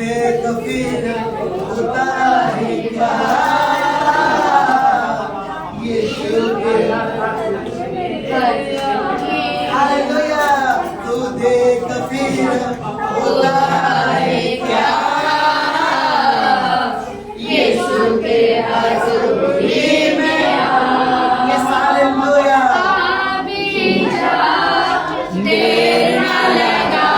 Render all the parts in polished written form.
देख फिर होता है क्या, यीशु के हालेलुया। तू देख फिर होता है क्या, यीशु के हजूरी में आ। हालेलुया। देर न लगा,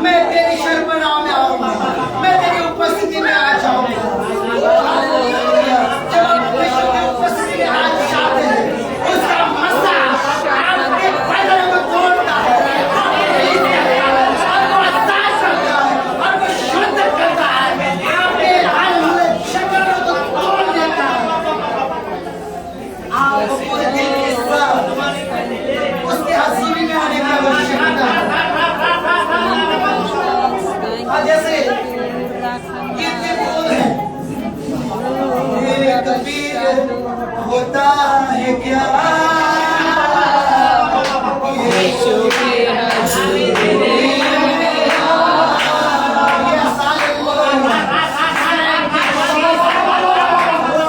मैं तेरी शर्मनाओं में आऊंगा, मैं तेरी उपस्थिति में आ जाऊंगा। जब आप परमेश्वर की उपस्थिति में आ जाते हैं, उसका मज़ा आपके बदन में तोड़ता है, आपको आजाद करता है, आपको शुद्ध करता है, आपके हर हुए शक्लों को तोड़ देता है। आपको पूरे दिल के साथ उसके हज़ूरी में आने का आवश्यकता है। जैसे गीत में बोल है, ये कबीर होता है क्या, यीशु के हज़ूरी में आ।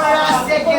रास्ते के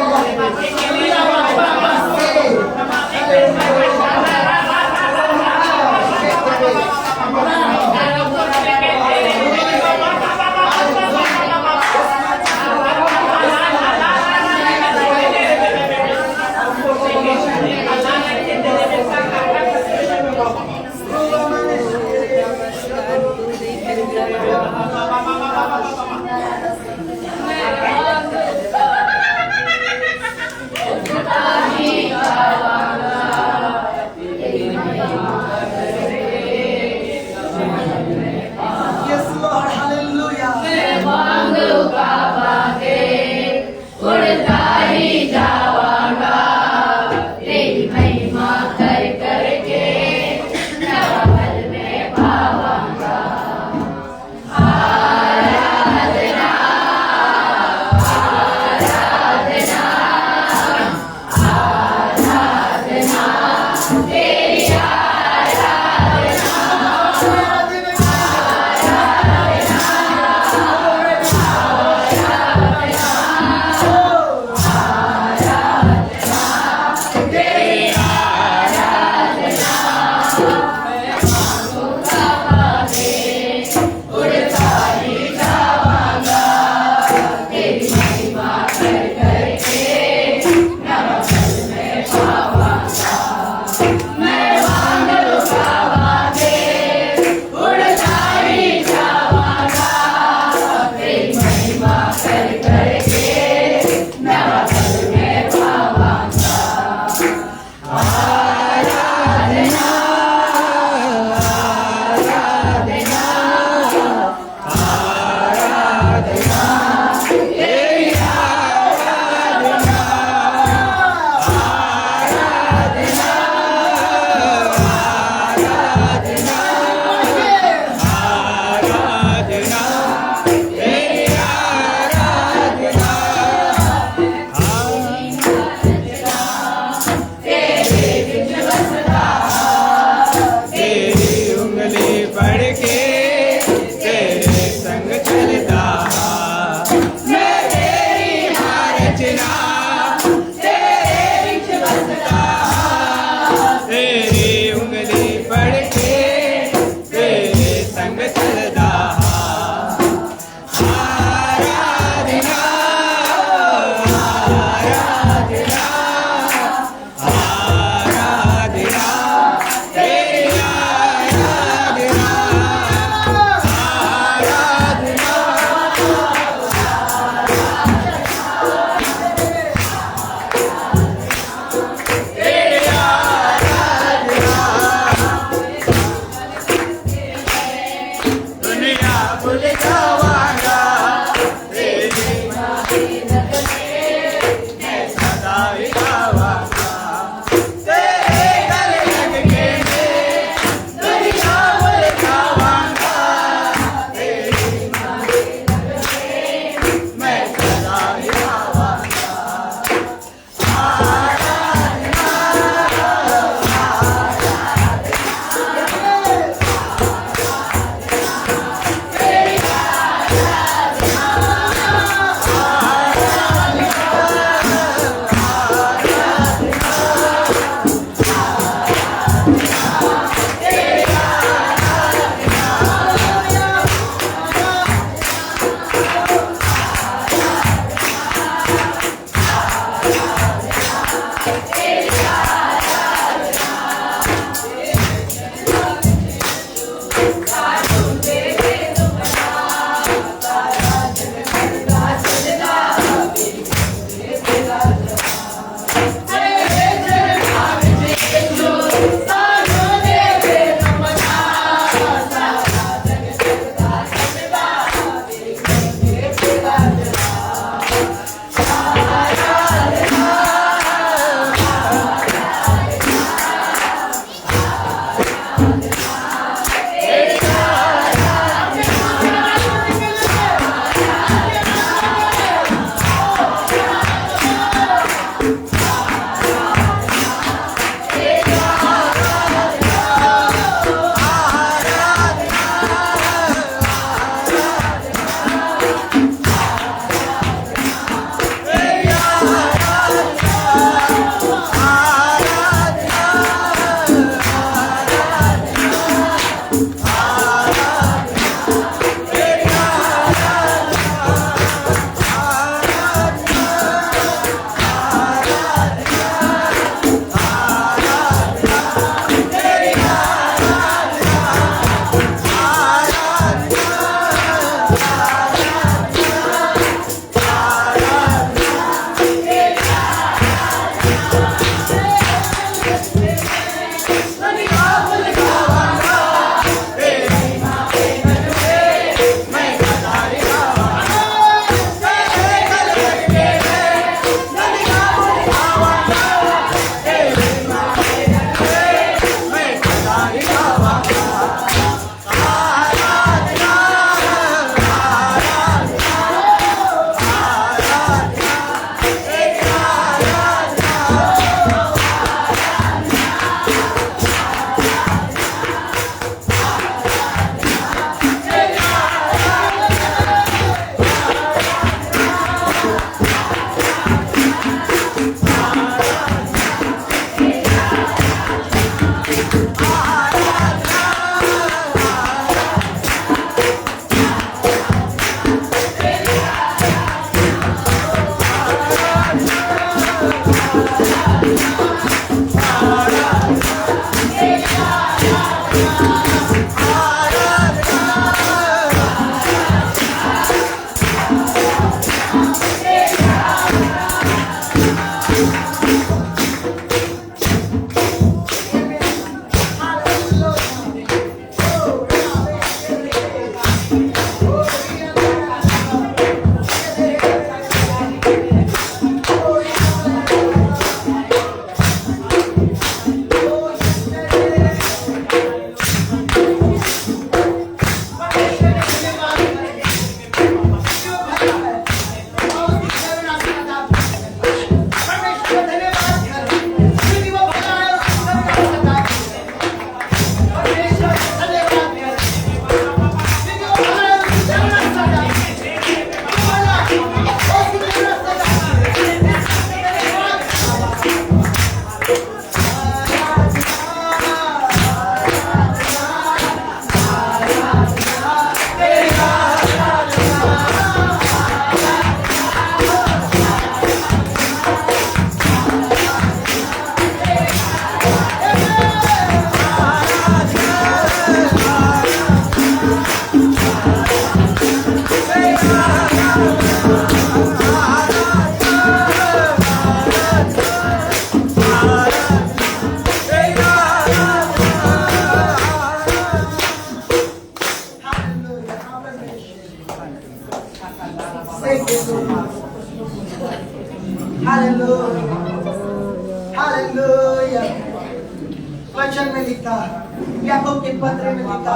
Thank you so much. Hallelujah. Hallelujah. वचन में लिखा याकूब के पत्र में लिखा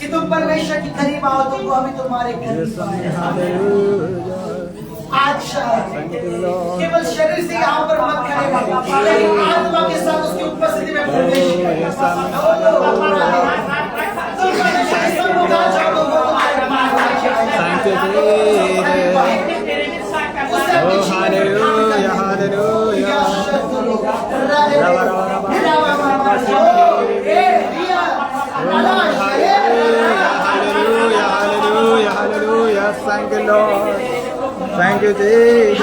कि तुम परमेश्वर के करीब आओ तो वो अभी तुम्हारे करीब आए। आज केवल शरीर से यहाँ पर मत करेगा, लेकिन आत्मा के साथ उसकी उपस्थिति में प्रवेश करेगा। Thank you, Lord. Thank you, Jesus.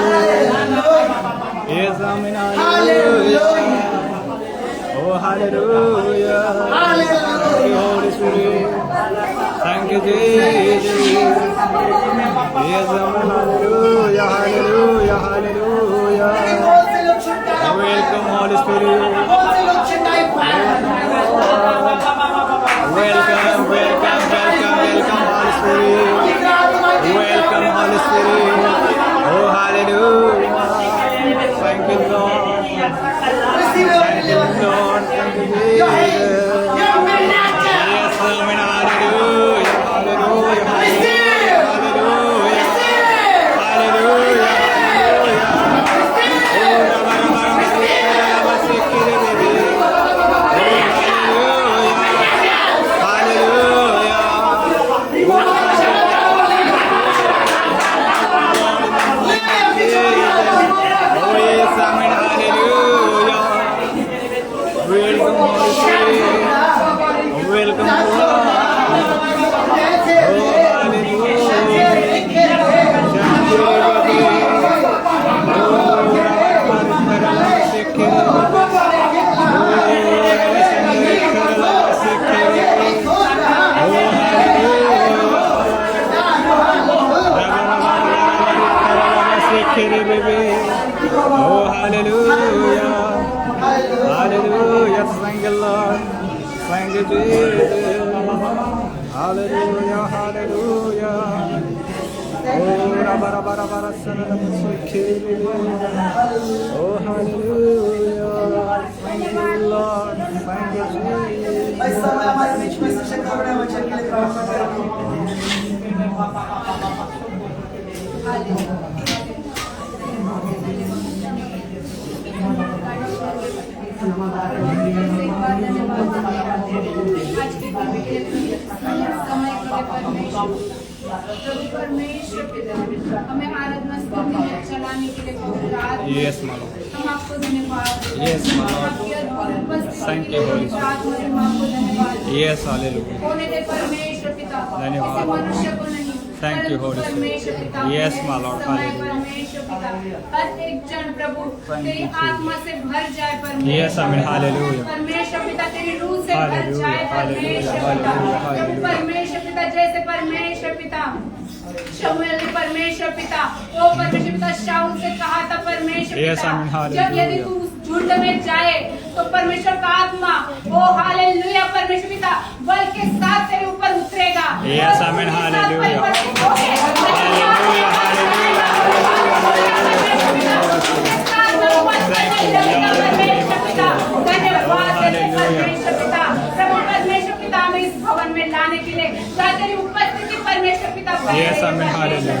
Yes, amen. Hallelujah. Oh, hallelujah. Thank you, Holy Spirit. Thank you, Jesus. Yes, amen. Hallelujah. Hallelujah. Hallelujah. Welcome, Holy Spirit. Welcome, welcome, welcome, welcome, Holy Spirit. Welcome, Holy Spirit. Oh, hallelujah. Thank you, Lord. Thank you, Lord. Thank you, Jesus. Yes, amen. Hallelujah. Hallelujah. Hallelujah. Hallelujah. Oh, Jesus. Hallelujah, hallelujah. Oh, rabba, rabba, rabba, rabba, oh, hallelujah. Thank you, Lord. Thank you, Jesus. इस समय हमारे बीच में शिक्षक का बड़ा वचन के लिए प्रार्थना परमेश्वर हमें आराधना स्तुति में चलाने के लिए Yes, my Lord. हम आपको धन्यवाद Yes, my Lord. Thank you, Holy Spirit. Yes, hallelujah. होने दे परमेश्वर पिता धन्यवाद। किसी मनुष्य को नहीं Thank you, Holy Spirit. परमेश्वर पिता Yes, my Lord. समय Hallelujah. परमेश्वर पिता हर एक जन प्रभु Thank तेरी you, आत्मा से भर जाए परमेश्वर Yes, amen. Hallelujah. परमेश्वर पिता तेरी रूह से भर Hallelujah, जाए hallelujah, परमेश्वर पिता hallelujah, प्रभु hallelujah. परमेश्वर पिता जैसे परमेश्वर पिता शमूएल ने परमेश्वर पिता ओ परमेश्वर पिता शाऊल से कहा था परमेश्वर Yes, पिता amen. जब यदि Hallelujah. तू उस झुंड में जाए तो परमेश्वर का आत्मा ओ हालेलुया परमेश्वर पिता बल के साथ तेरे ऊपर उतरेगा Yes, amen. Hallelujah. Yes, amen. Hallelujah.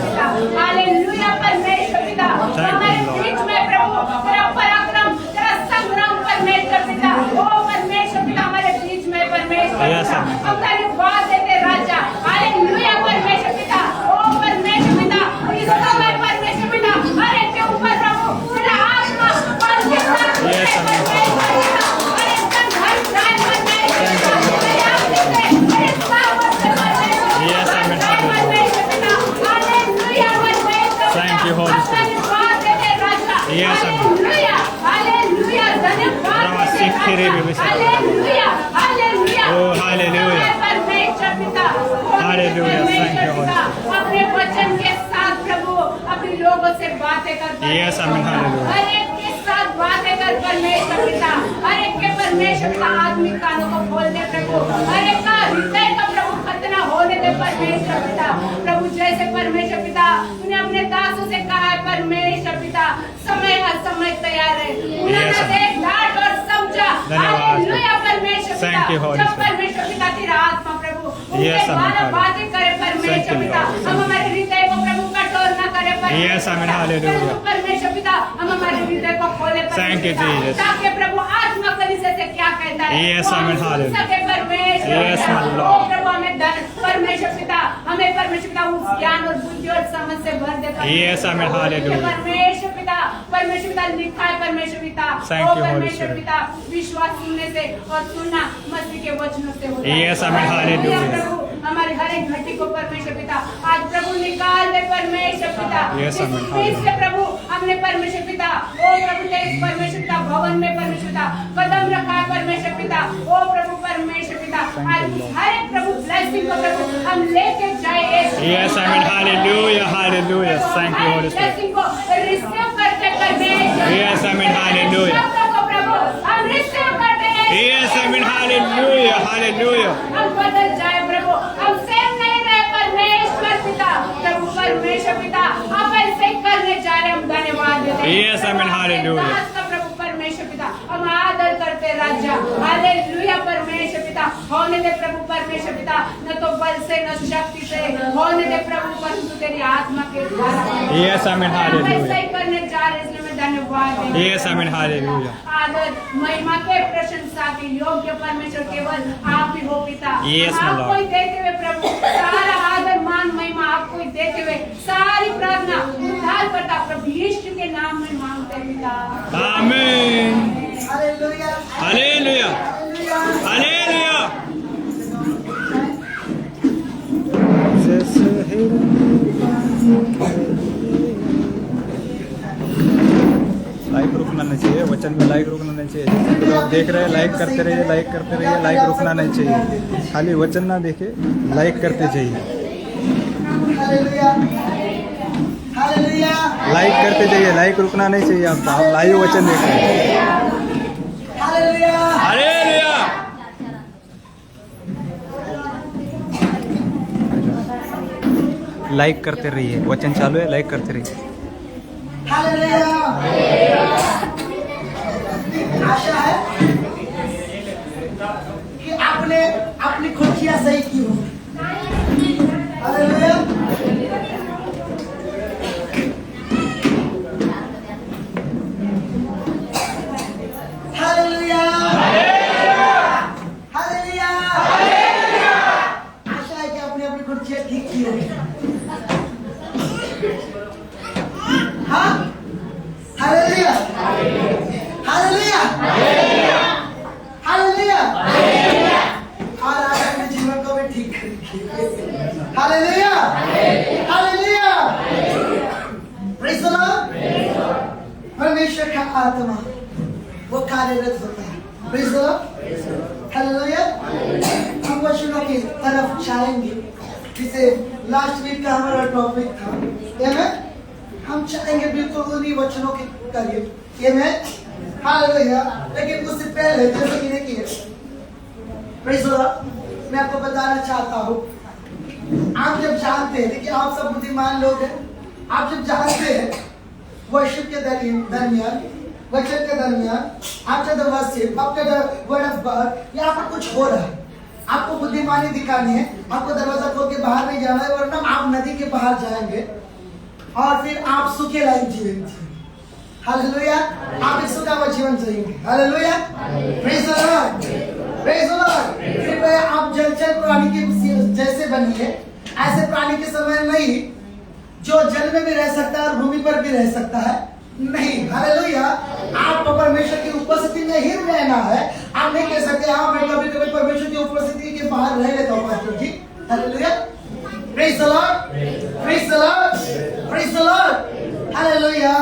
Hallelujah परमेश्वर पिता हमारे बीच में प्रभु तेरा पराक्रम तेरा संग्राम परमेश्वर पिता ओ परमेश्वर पिता हमारे बीच में परमेश्वर Yes, पिता amen. हम धन्यवाद देते राजा हालेलुया परमेश्वर पिता ओ परमेश्वर पिता इस समय परमेश्वर पिता हर एक के ऊपर प्रभु तेरा आत्मा बल के साथ Yes, amen. हर एक का घर जाए परमेश्वर Yes, amen. Thank you, Holy Spirit. Yes, amen. Oh, hallelujah. Hallelujah. Thank you, Holy Spirit. अपने वचन के साथ प्रभु अपने लोगों से बातें कर Yes, amen. Hallelujah. हर एक के साथ बातें कर परमेश्वर पिता हर एक के परमेश्वर पिता आत्मिक कानों को खोल दे प्रभु हर एक का हृदय का प्रभु खतना होने दे परमेश्वर पिता प्रभु जैसे परमेश्वर पिता तूने अपने दासों से कहा है परमेश्वर पिता समय हर समय तैयार है Yes, देख डांट और समझा धन्यवाद। हालेलुया परमेश्वर Thank पिता you, Holy जब Spirit. परमेश्वर पिता तेरा आत्मा प्रभु Yes, उनके amen. द्वारा बातें करे Thank परमेश्वर you, पिता Lord. हम हमारे हृदय को प्रभु कठोर न करे Yes, amen. Hallelujah. परमेश्वर पिता हम हमारे हृदय को खोले Thank you, Jesus. ताकि प्रभु आत्मा कलीसिया से क्या कहता है Yes, वो हम amen. सुन Hallelujah. सके परमेश्वर Yes, पिता। my O Lord. प्रभु हमें परमेश्वर पिता हमें परमेश्वर पिता उस ज्ञान और बुद्धि और समझ से भर दे Yes, amen. Hallelujah. परमेश्वर पिता लिखा है परमेश्वर पिता Thank ओ you, Holy परमेश्वर Spirit. पिता विश्वास सुनने से और सुनना मसीह के वचनों से होता है। Yes, amen. Hallelujah. प्रभु हमारे हर एक घटी को परमेश्वर पिता आज प्रभु निकाल दे परमेश्वर पिता Yes, amen. इस बीच से प्रभु हमने परमेश्वर पिता ओ प्रभु तेरे परमेश्वर पिता भवन में परमेश्वर पिता कदम रखा है परमेश्वर पिता ओ प्रभु परमेश्वर पिता आज हर एक प्रभु ब्लेसिंग को प्रभु हम लेके जाए Yes, amen. Hallelujah. Hallelujah. Thank you, Holy Spirit. Blessing को रिसीव करते परमेश्वर Yes, amen. Hallelujah. शब्दों को प्रभु हम रिसीव करते हैं Yes, amen. Hallelujah. Hallelujah. हम बदल जाए प्रभु हम सेम नहीं रहे परमेश्वर पिता प्रभु परमेश्वर पिता आप ऐसे ही करने जा रहे हम धन्यवाद देते हैं Yes, amen. Hallelujah. दास का प्रभु परमेश्वर पिता हम आदर करते राजा हालेलुया परमेश्वर पिता होने दे प्रभु परमेश्वर पिता न तो बल से न शक्ति से होने दे प्रभु परंतु तेरी आत्मा के द्वारा Yes, amen. हम Hallelujah. ऐसे ही करने जा रहे हैं इसलिए मैं धन्यवाद देती हूँ। Yes, amen. Hallelujah. आदर महिमा के प्रशंसा के योग्य परमेश्वर केवल आप ही हो पिता Yes, my आपको Lord. ही देते हुए प्रभु सारा आदर मान महिमा आपको ही देते हुए सारी प्रार्थना उद्धार करता प्रभु यीशु के नाम में मांगते हैं पिता Amen. Hallelujah Hallelujah. Hallelujah. Like रुकना नहीं चाहिए वचन में लाइक रुकना नहीं चाहिए जो लोग देख रहे हैं लाइक करते रहिए लाइक रुकना नहीं चाहिए खाली वचन ना देखे लाइक करते जाइए हालेलुया हालेलुया लाइक करते जाइए लाइक रुकना नहीं चाहिए आपको आप लाइव वचन देख रहे हैं हालेलुया हालेलुया लाइक करते रहिए, वचन चालू है, लाइक करते रहिए। हालेलुया। आशा है कि आपने अपनी खुशियां सही की हो। हालेलुया। हालेलुया। हालेलुया। आशा है कि आपने अपनी खुशियां ठीक की होगी। हाँ, हालेलुया। हालेलुया। हालेलुया। और आज अपने जीवन को भी ठीक करेंगे। Hallelujah. Hallelujah. Praise the Lord. परमेश्वर का आत्मा वो कार्यरत होता है। Praise the Lord. हालेलुया। हम वचनों की तरफ जाएंगे, जिसे लास्ट वीक का हमारा टॉपिक था। आमेन। हम चाहेंगे बिल्कुल उन्हीं वचनों के करीब। आमेन। हालेलुया। लेकिन उससे पहले जैसे कि देखिए, प्रेज़ द लॉर्ड, मैं आपको बताना चाहता हूँ, आप जब जानते हैं, देखिए आप सब बुद्धिमान लोग हैं, आप जब जानते हैं वर्शिप के दरमियान, वचन के दरमियान, after the worship, after the word of God, यहाँ पर कुछ हो रहा है, आपको बुद्धिमानी दिखानी है, आपको दरवाजा खोल के बाहर नहीं जाना है, वरना आप नदी के बाहर जाएंगे और फिर आप सूखे लायक जीवेंगे। हालेलुया। आप एक सूखा हुआ जीवन जिएंगे। Hallelujah. Praise the Lord. Praise the Lord. कृपया आप जलचर प्राणी के जैसे बनिए, ऐसे प्राणी के समय नहीं जो जल में भी रह सकता है और भूमि पर भी रह सकता है। नहीं। हालेलुया। आपको परमेश्वर की उपस्थिति में ही रहना है। आप नहीं कह सकते हाँ मैं कभी कभी परमेश्वर की उपस्थिति के बाहर रह लेता हूँ pastor ji. Hallelujah. Praise the Lord. Praise the Lord. Praise the Lord. Hallelujah.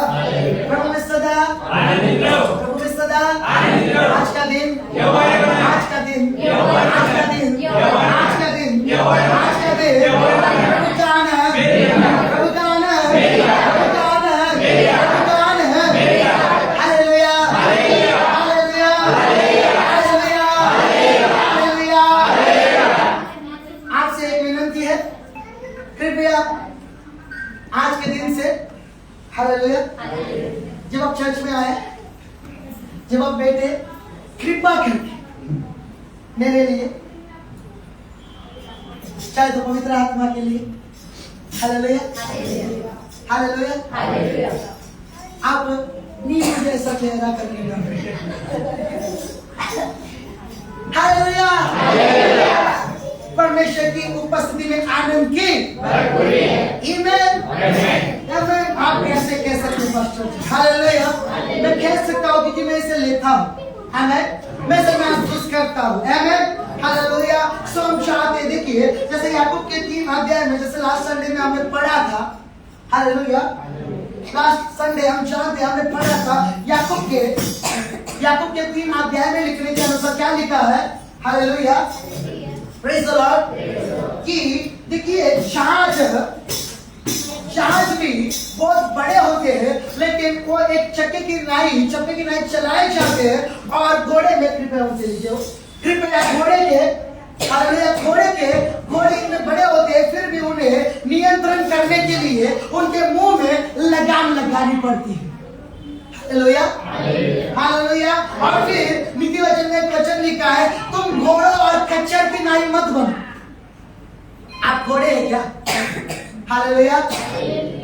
प्रभु में सदा, प्रभु में सदा, आज का दिन, आज का दिन, आज का दिन, आज का दिन, आज का दिन, प्रभु का आनंद, प्रभु का आनंद, प्रभु का आनंद, प्रभु का आनंद। हालेलुया। हालेलुया। हालेलुया। हालेलुया। आपसे एक विनती है, कृपया आज के दिन से, हालेलुया, जब आप चर्च में आए, जब आप बैठे, कृपा करके मेरे लिए, चाहे तो पवित्र आत्मा के लिए, हालेलुया, हालेलुया, आप नींबू जैसा चेहरा करके हालेलुया। परमेश्वर की उपस्थिति में आनंद की ईमेल। आप कैसे कह सकते हैं पास्टर जी? हालेलुया। मैं कह सकता हूँ क्योंकि मैं इसे लेता हूँ। आमेन। मैं इसे महसूस करता हूँ। आमेन। हालेलुया। सो हम चाहते, देखिए जैसे याकूब के 3 अध्याय में, जैसे लास्ट संडे में हमने पढ़ा था, हालेलुया, लास्ट संडे हम जानते हमने पढ़ा था याकूब के 3 अध्याय में लिखने के अनुसार क्या लिखा है। हालेलुया। Praise the Lord. कि देखिए जहाज भी बहुत बड़े होते हैं, लेकिन वो एक चक्के की नाई चलाए जाते हैं और घोड़े में, कृपया उनसे लीजिए, कृपया घोड़े इतने बड़े होते हैं, फिर भी उन्हें नियंत्रण करने के लिए उनके मुंह में लगाम लगानी पड़ती है। हालेलुया। हालेलुया। और फिर नीति वचन में एक वचन लिखा है, तुम घोड़ों और खच्चर की नाई मत बनो। आप घोड़े हैं क्या? हालेलुया।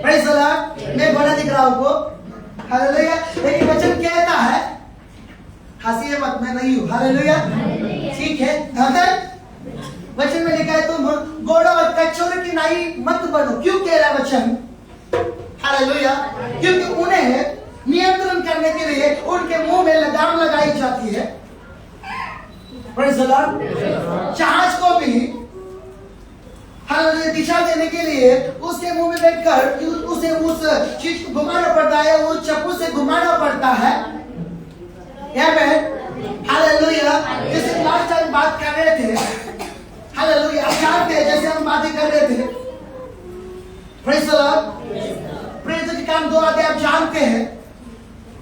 Praise the Lord. मैं घोड़ा दिख रहा हूं आपको। हालेलुया। लेकिन वचन कहता है, हंसिए मत, मैं नहीं हूं। हालेलुया। ठीक है। वचन में लिखा है तुम घोड़ों और खच्चरों की नाई मत बनो। क्यों कह रहा है वचन? हालेलुया। क्योंकि उन्हें नियंत्रण करने के लिए उनके मुंह में लगाम लगाई जाती है। Praise the Lord. जहाज को भी हालेलुया दिशा देने के लिए उसके मुंह में बैठकर उसे उस चीज को घुमाना पड़ता है, उस चप्पू से घुमाना पड़ता है। आमेन। हालेलुया। जैसे लास्ट टाइम बात कर रहे थे, हालेलुया, आप जानते हैं जैसे हम बातें कर रहे थे, प्रेज़ द लॉर्ड, प्रेरित के काम 2 अध्याय आप जानते हैं,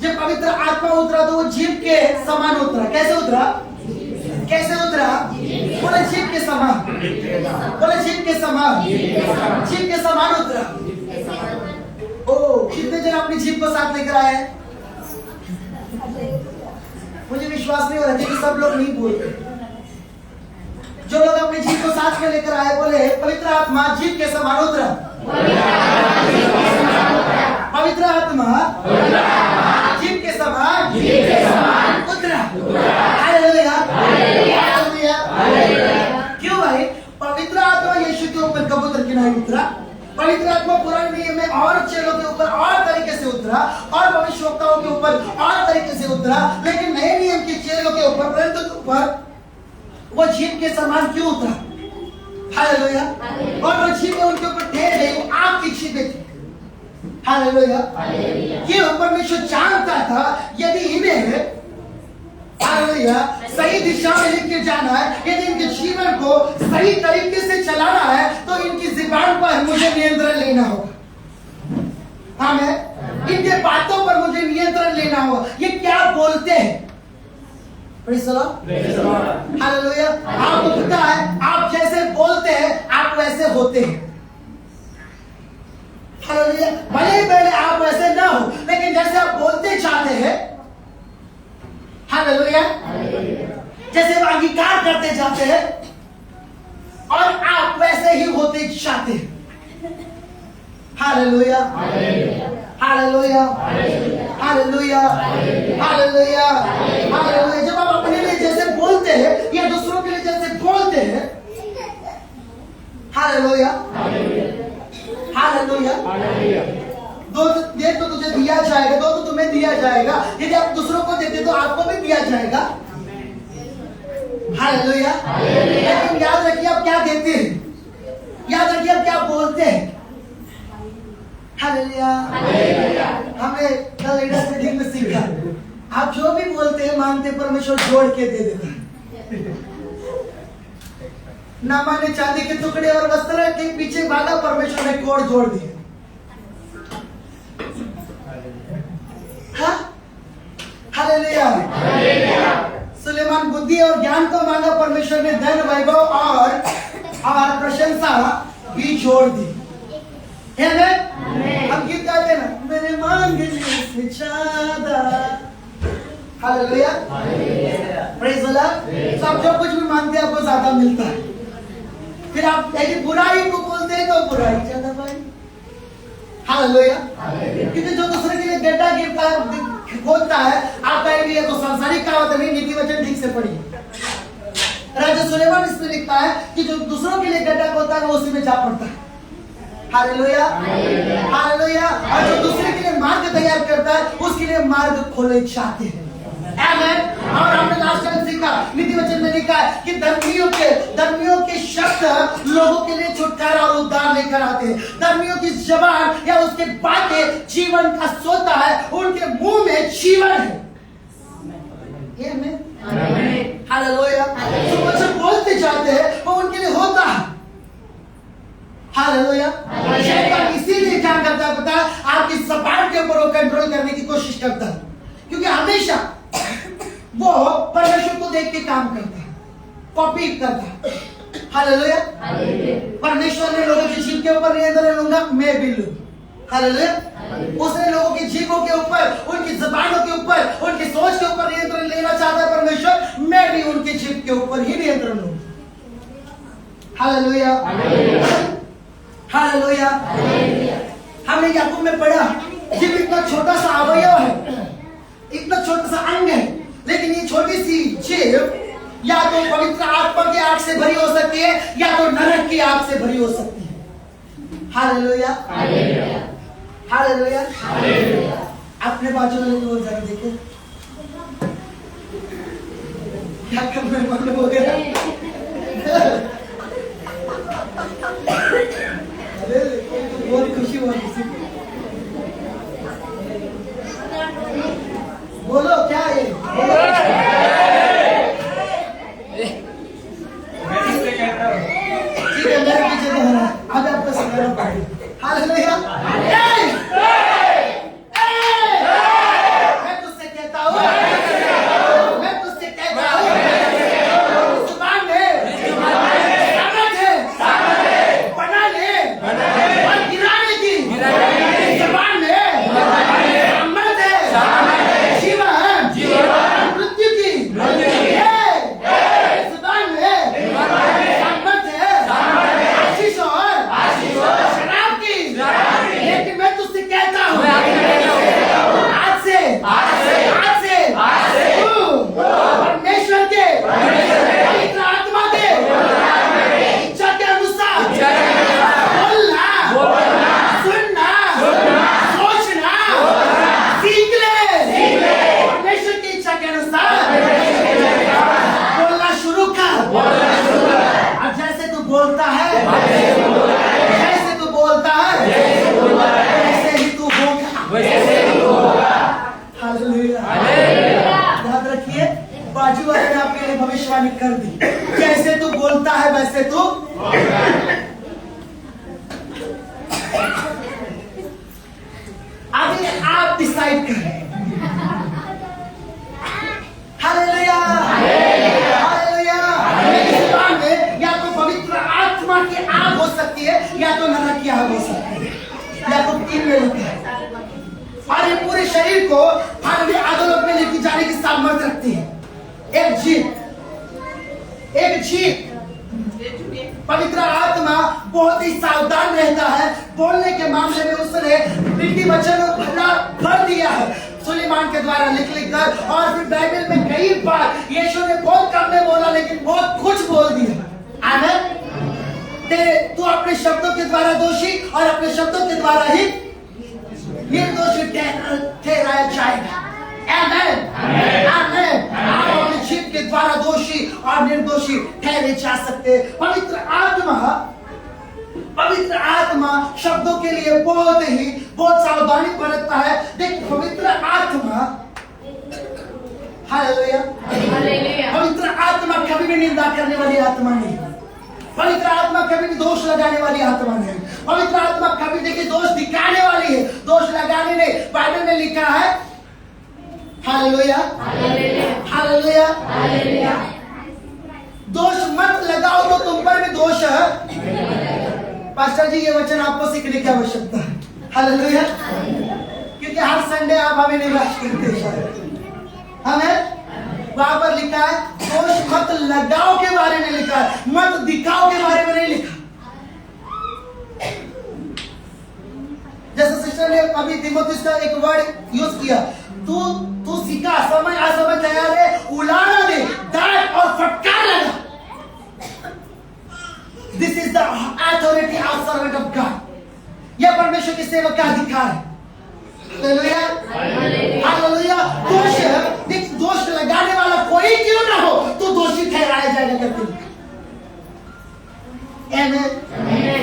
जब पवित्र आत्मा उतरा तो वो जीभ के समान उतरा। कैसे उतरा? कैसे उतरा? बोले जीभ के समान, बोले जीभ के समान, जीभ के समान कितने जन अपनी जीप को साथ लेकर आए हैं? मुझे विश्वास नहीं हो रहा कि सब लोग नहीं बोलते। जो लोग अपनी जीप को साथ में लेकर आए बोले, पवित्र आत्मा जीप के समान उतरा। पवित्र आत्मा जीप के समान उतरा। Hallelujah, hallelujah. क्यों भाई? पवित्र आत्मा यीशु के ऊपर कब उतर के नहीं उतरा? पवित्र आत्मा पुराने नियम में और चेलों के ऊपर और तरीके से उतरा, और भविष्यवक्ताओं के ऊपर और तरीके से उतरा, लेकिन नए नियम के चेलों के ऊपर, परंतु के ऊपर वो जीप के समान क्यों उतरा? हालेलुया। और वो जीपें उनके ऊपर ठहर गई, वो आपकी जीपें थी। हालेलुया। क्यों? परमेश्वर जानता था यदि इन्हें हालेलुया सही दिशा में लेके जाना है, यदि इनके जीवन को सही तरीके से चलाना है, तो इनकी जुबान पर मुझे नियंत्रण लेना होगा। आमीन। इनके बातों पर मुझे नियंत्रण लेना होगा। ये क्या बोलते हैं? Praise the Lord. हालेलुया। आपको पता है, आप जैसे बोलते हैं आप वैसे होते हैं। हालेलुया। भले पहले आप वैसे ना हो, लेकिन जैसे आप बोलते चाहते हैं, हालेलुया, जैसे आप अंगीकार करते जाते हैं और आप वैसे ही होते चाहते हैं। Hallelujah, hallelujah, hallelujah, hallelujah, hallelujah. जब आप अपने लिए जैसे बोलते हैं या दूसरों के लिए जैसे बोलते हैं, हालेलुया, हालेलुया, दो दे तो तुझे दिया जाएगा, दो तो तुम्हें दिया जाएगा। यदि आप दूसरों को देते तो आपको भी दिया जाएगा। हालेलुया। लेकिन याद रखिए आप क्या देते हैं, याद रखिए आप क्या बोलते हैं। हालेलुया। हमने कल लीडर्स मीटिंग में सीखा, आप जो भी बोलते हैं मानते परमेश्वर जोड़ के दे देता है। ना माने चांदी के टुकड़े और वस्त्र के पीछे भागा, परमेश्वर ने कोड़ जोड़ दिए। हालेलुया। सुलेमान बुद्धि और ज्ञान को मांगा, परमेश्वर ने धन वैभव और प्रशंसा भी जोड़ दी। है ना? हम गीत गाते हैं ना, मेरे मांगने से ज्यादा। Hallelujah, praise the Lord. तो आप जो कुछ भी मांगते हैं आपको ज्यादा मिलता है। फिर आप यदि बुराई को बोलते हैं तो बुराई ज्यादा पाएंगे। हालेलुया। क्योंकि जो दूसरे के लिए गड्ढा गिरता खोदता है, आप कहेंगे तो संसारिक कहावत नहीं, नीति वचन ठीक से पढ़िए। राजा सुलेमान इसमें लिखता है कि जो दूसरों के लिए गड्ढा खोदता है वो उसी में जा पड़ता है। Hallelujah, hallelujah. और जो दूसरे के लिए मार्ग तैयार करता है उसके लिए मार्ग खोले जाते हैं। आमीन। और हमने लास्ट टाइम सीखा, नीति वचन में लिखा है कि धर्मियों के शब्द लोगों के लिए छुटकारा और उद्धार लेकर आते हैं। धर्मियों की जबान या उसके बातें जीवन का सोता है, उनके मुंह में जीवन है। हालेलुया। जो कुछ बोलते जाते हैं वो उनके लिए होता है। हालेलुया। शैतान इसीलिए क्या करता है पता है? आपकी जबान के ऊपर वो कंट्रोल करने की कोशिश करता है, क्योंकि हमेशा वो परमेश्वर को देख के काम करता है, कॉपी करता है। हालेलुया। परमेश्वर ने लोगों की जीभ के ऊपर नियंत्रण लूंगा, मैं भी लूं। हालेलुया। उसने लोगों की जीभों के ऊपर, उनकी जबानों के ऊपर, उनकी सोच के ऊपर नियंत्रण लेना चाहता है परमेश्वर, मैं भी उनकी जीभ के ऊपर ही नियंत्रण लूंगा। Hallelujah, hallelujah. हमने याकूब में पढ़ा, जीभ इतना छोटा सा अवयव है, इतना छोटा सा अंग है, लेकिन ये छोटी सी जीभ या तो पवित्र आत्मा की आग से भरी हो सकती है या तो नरक की आग से भरी हो सकती है। Hallelujah, hallelujah. अपने बाजू वाले को जरा देखो, क्या करना है मतलब हो गया। बहुत खुशी हुआ किसी को। बोलो क्या है? ठीक है, मेरे पीछे तो है, अब आपको सिखाना पड़ेगा। हालेलुया। मैं तुझसे कहता हूँ, मैं तुझसे कहता हूँ, जुबान में सामर्थ है, बना ले और गिराने की, जुबान में डिसाइड करें। Hallelujah, hallelujah. इस बार में या तो पवित्र आत्मा की आग हो सकती है, या तो नरक की आग हो सकती है, या तो तीन में लिखा है। और ये पूरे शरीर को हालेलुया अधोलोक में लेके जाने की सामर्थ्य रखती है। एक जीत पवित्र आत्मा बहुत ही सावधान रहता है। बोलने के मामले में उसने बिल्ली वचन भर दिया है सुलेमान के द्वारा लिख कर। और फिर बाइबल में कई बार यीशु ने बहुत कम में बोला, लेकिन बहुत कुछ बोल दिया। आमेन। तू अपने शब्दों के द्वारा दोषी और अपने शब्दों के द्वारा ही निर्दोषी ठहराया जाएगा। आमेन, आमेन। आप अपने जीत के द्वारा दोषी और निर्दोषी ठहरे जा सकते। पवित्र आत्मा शब्दों के लिए बहुत सावधानी बरतता है। देख, पवित्र आत्मा, हालेलुया, पवित्र आत्मा कभी भी निंदा करने वाली आत्मा नहीं। पवित्र आत्मा कभी भी दोष लगाने वाली आत्मा नहीं। पवित्र आत्मा कभी देखिए दोष दिखाने वाली है, दोष लगाने नहीं। बाइबल में लिखा है, हालेलुया, हालेलुया, हालेलुया। दोष मत लगाओ तो तुम पर भी दोष है। पास्टर जी, ये वचन आपको सीखने की आवश्यकता है। हालेलुया, क्योंकि हर संडे आप हमें निराश करते शायद। हमें वहां पर लिखा है दोष मत लगाओ के बारे में लिखा है, मत दिखाओ के बारे में नहीं लिखा। जैसे सिस्टर ने अभी तिमोथेयुस का एक वर्ड यूज किया, तू सीखा, समझ असमझ तैयार है, उलाना दे, डांट और फटकार लगा। This is the authority of servant of God. यह परमेश्वर के सेवक का अधिकार है। Hallelujah, hallelujah. दोष लगाने वाला कोई क्यों ना हो, तो दोषी ठहराया जाएगा करते।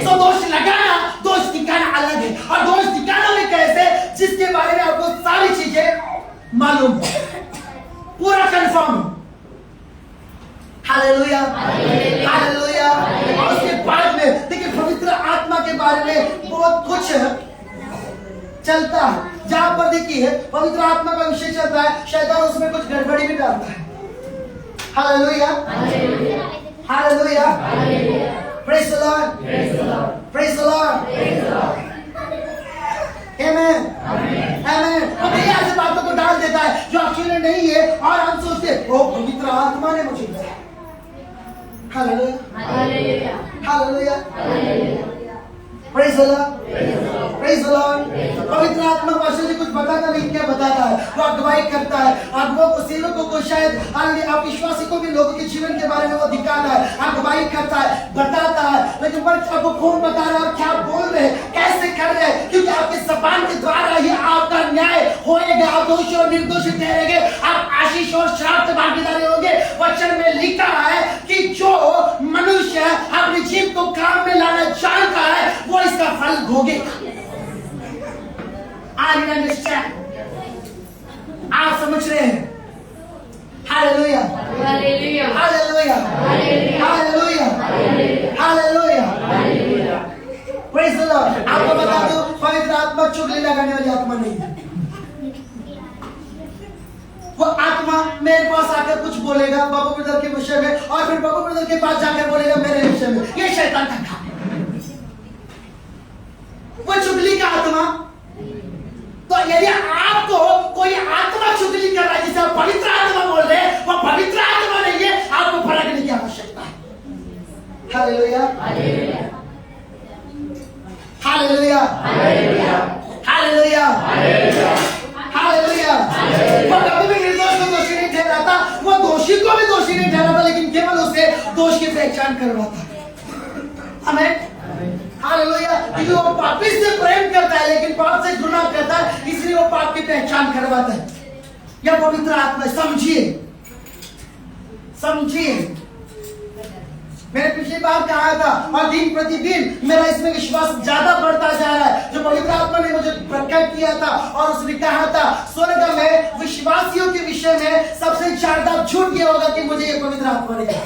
तो दोष लगाना, दोष दिखाना अलग है। और दोष दिखाना में कैसे, जिसके बारे में आपको सारी चीजें मालूम है, पूरा कंफर्म। Hallelujah, hallelujah. और उसके बाद में देखिए पवित्र आत्मा के बारे में बहुत कुछ चलता है। जहां पर देखिए पवित्र आत्मा का विषय चलता है, शैतान उसमें कुछ गड़बड़ी भी डालता है। Hallelujah, hallelujah. Praise the Lord, praise the Lord. Amen, amen. और ये ऐसी बातों को डाल देता है जो एक्चुअली नहीं है, और हम सोचते हैं ओ पवित्र आत्मा ने मुझे दिया। Hallelujah, hallelujah, hallelujah. Praise the Lord, praise the Lord. पवित्र आत्मा पास्टर जी कुछ बताता नहीं, क्या बताता है? वो अगुवाई करता है, अगुवाओं को, सेवकों को, शायद अविश्वासी को भी लोगों के जीवन के बारे में वो दिखाता है, अगुवाई करता है, बताता है। लेकिन आपको कौन बता रहा है और क्या बोल रहे हैं, कैसे कर रहे हैं? क्योंकि आपके जबान के द्वारा ही आपका न्याय होएगा। आप दोषी और निर्दोषी ठहरेंगे, आप आशीष और श्राप के भागीदारी होंगे। वचन में लिखा है कि जो मनुष्य अपने जीव को काम में लाना जानता है, वो इसका फल भोगेगा। आप समझ रहे हैं? Hallelujah, hallelujah, hallelujah, hallelujah, hallelujah. Praise the Lord. आपको बता दूं, पवित्र आत्मा चुगली लगाने वाली आत्मा नहीं है। वो आत्मा मेरे पास आकर कुछ बोलेगा बाबू ब्रदर के विषय में, और फिर बाबू ब्रदर के पास जाकर बोलेगा मेरे विषय में। ये शैतान का काम है, वो चुगली का आत्मा। तो यदि आपको कोई आत्मा चुगली कर रहा है, जिसे आप पवित्र आत्मा बोल रहे हैं, वो पवित्र आत्मा नहीं है, आपको फर्क नहीं की आवश्यकता है। Hallelujah, hallelujah, hallelujah, hallelujah, hallelujah. वो कभी भी निर्दोष को दोषी नहीं ठहराता, वो दोषी को भी दोषी नहीं ठहराता, लेकिन केवल उसे दोष की पहचान करवाता। आमीन, हालेलुया। क्योंकि वो पापी से प्रेम करता है, लेकिन पाप से घृणा करता है, इसलिए वो पाप की पहचान करवाता है। यह पवित्र आत्मा, समझिए, समझिए। मैंने पिछली बार कहा था, और दिन प्रतिदिन मेरा इसमें विश्वास ज्यादा बढ़ता जा रहा है। जो पवित्र आत्मा ने मुझे प्रकट किया था, और उसने कहा था स्वर्ग में विश्वासियों के विषय में सबसे ज्यादा झूठ ये होगा कि मुझे ये पवित्र आत्मा ने कहा।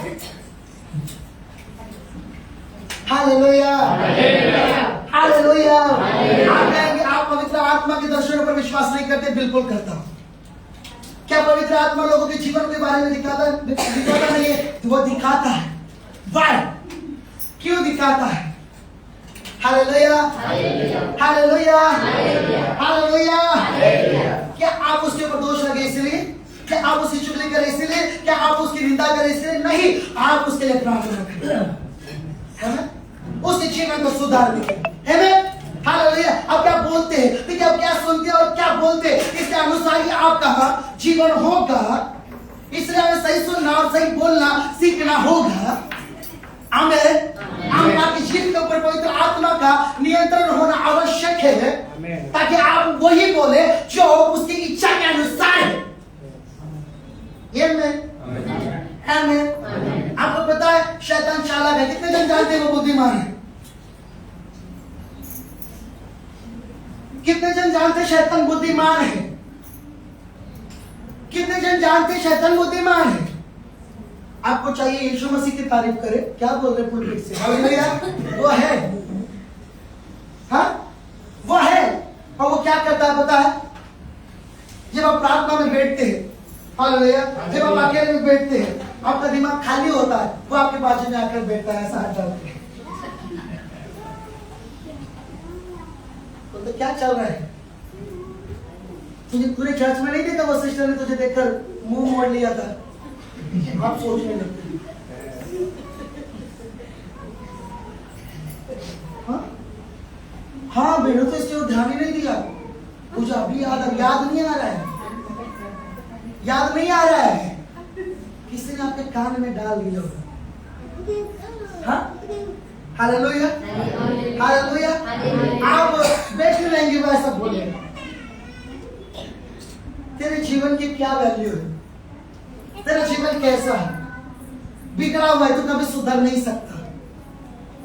Hallelujah, hallelujah. आप कहेंगे आप पवित्र आत्मा के दर्शनों पर विश्वास नहीं करते? बिल्कुल करता हूं। क्या पवित्र आत्मा लोगों के जीवन के बारे में दिखाता नहीं है? वो दिखाता है। वाई? क्यों दिखाता है? Hallelujah, hallelujah, hallelujah. क्या आप उसके ऊपर दोष लगे इसलिए? क्या आप उसकी चुगली करें इसलिए? क्या आप उसकी निंदा करें इसलिए? नहीं, आप उसके लिए प्रार्थना करें, उसके जीवन को सुधारने के लिए। हालेलुया। अब क्या बोलते हैं, देखिए अब क्या सुनते हैं और क्या बोलते हैं, इसके अनुसार ही आपका जीवन होगा। इसलिए हमें सही सुनना और सही बोलना सीखना होगा। आमीन। आपके जीवन के ऊपर पवित्र आत्मा का नियंत्रण होना आवश्यक है, ताकि आप वही बोले जो उसकी इच्छा के अनुसार है। आमीन। आपको पता है शैतान चालाक है। कितने जन जानते हैं वो बुद्धिमान है? कितने जन जानते हैं शैतान बुद्धिमान है? कितने जन जानते हैं शैतान बुद्धिमान है? आपको चाहिए यीशु मसीह की तारीफ करे, क्या बोल रहे पुलपिट से? हालेलुया। वो है, हाँ वो है। और वो क्या करता है पता है? जब आप प्रार्थना में बैठते हैं, हालेलुया, जब आप अकेले में बैठते हैं, आपका दिमाग खाली होता है, वो आपके बाजू में आकर बैठता है ऐसा हाथ डाल के। तो क्या चल रहा है? तुझे पूरे चर्च में नहीं देखा वो सिस्टर ने तुझे देखकर मुंह मोड़ लिया था? आप सोचने लगते। हाँ बेटो, तो इसके ऊपर ध्यान ही नहीं दिया। मुझे अभी याद नहीं आ रहा है, याद नहीं आ रहा है। किसी ने आपके कान में डाल दिया होगा। हाँ, हालेलुया, हालेलुया। आप बैठे रहेंगे वैसा बोले। तेरे जीवन की क्या वैल्यू है? तेरा जीवन कैसा है? बिगड़ा हुआ है, तू कभी सुधर नहीं सकता,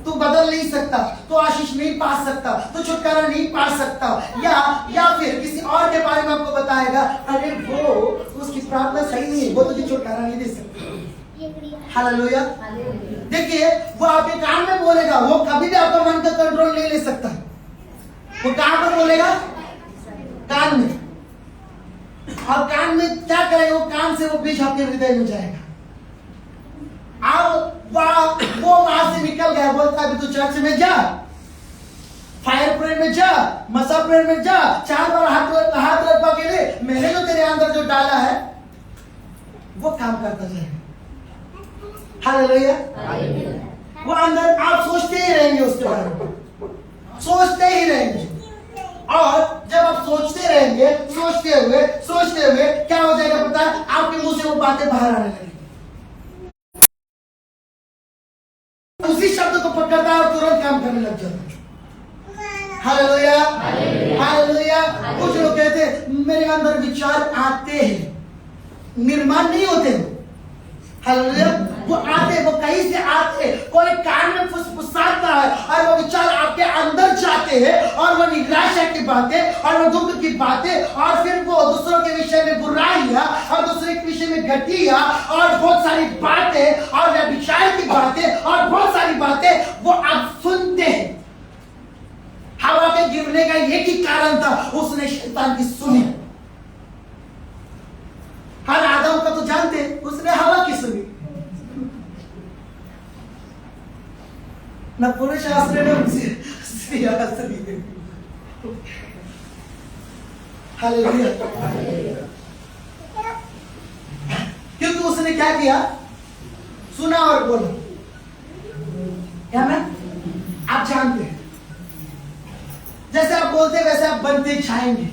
तू बदल नहीं सकता, तू आशीष नहीं पा सकता, तू छुटकारा नहीं पा सकता। या फिर किसी और के बारे में आपको बताएगा, अरे वो उसकी प्रार्थना सही नहीं है, वो तुझे छुटकारा नहीं दे सकता। हालेलुया। देखिए, वो आपके कान में बोलेगा, वो कभी भी आपका मन का कंट्रोल नहीं ले सकता। वो कहां पर बोलेगा? कान में। और कान में क्या करेगा? वो कान से वो बीज आपके हृदय में जाएगा। अब वो वहां से निकल गया, बोलता है तू चर्च में जा, फायर प्रेयर में जा, मसा प्रेयर में जा, 4 बार हाथ रखवा के लिए मैंने जो तेरे अंदर जो डाला है वो काम करता जाएगा। हालेलुया। वो अंदर आप सोचते ही रहेंगे, उसके बारे में सोचते ही रहेंगे। और जब आप सोचते रहेंगे, सोचते हुए क्या हो जाएगा पता है? आपके मुंह से वो बातें बाहर आने लगेंगी। उसी शब्द को पकड़ता है और तुरंत काम करने लग जाता है। Hallelujah, hallelujah. कुछ लोग कहते हैं मेरे अंदर विचार आते हैं, निर्माण नहीं होते। हालेलुया। वो आते, वो कहीं से आते, कोई कान में फुसफुसाता है और वो विचार आपके अंदर जाते हैं, और वो निराशा की बातें और वो दुख की बातें, और फिर वो दूसरों के विषय में बुराइयां और दूसरे के विषय में घटिया और बहुत सारी बातें और विचार की बातें और बहुत सारी बातें वो आप सुनते हैं। हवा के गिरने का एक ही कारण था, उसने शैतान की सुनी। हर आदम का तो जानते, उसने हवा की सुनी। न पुरुष शास्त्र ने स्त्री हालेलुया। क्योंकि उसने क्या किया? सुना और बोला। क्या मैं? आप जानते हैं, जैसे आप बोलते वैसे आप बनते जाएंगे।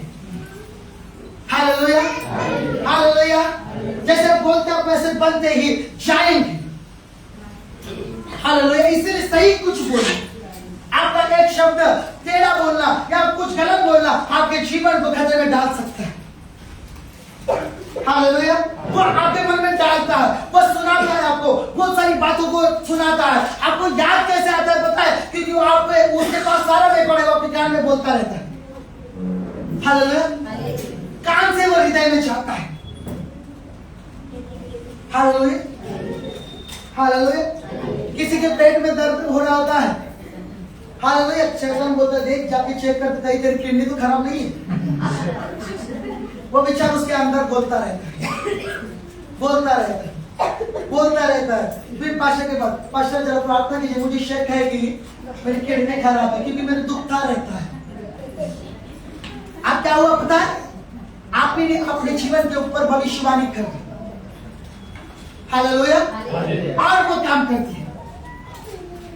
Hallelujah, hallelujah. जैसे आप बोलते आप वैसे बनते ही जाएंगे। हालेलुया। इसीलिए सही कुछ बोलना, आपका एक शब्द टेढ़ा बोलना या कुछ गलत बोलना आपके जीवन को खतरे में डाल सकता है। हालेलुया। वो आपके मन में डालता है, वो सुनाता है आपको, बहुत सारी बातों को सुनाता है। आपको याद कैसे आता है पता है? क्योंकि वो आप उसके पास सारा रिकॉर्ड है, वो आपके कान में बोलता रहता है। हालेलुया। कान से वो हृदय में जाता है। Hallelujah, hallelujah. किसी के पेट में दर्द हो रहा होता है, हालेलुया। शैतान बोलता है देख जाके चेक करते कहीं तेरी किडनी तो खराब नहीं है। वो बेचारा उसके अंदर बोलता रहता है। फिर पास्टर के बाद पास्टर जरा प्रार्थना कीजिए, मुझे शक है कि मेरी किडनी खराब है क्योंकि मेरे दुखता रहता है। अब क्या हुआ पता है? आपने अपने जीवन के ऊपर भविष्यवाणी कर दी। हालेलुया। और वो काम करती है।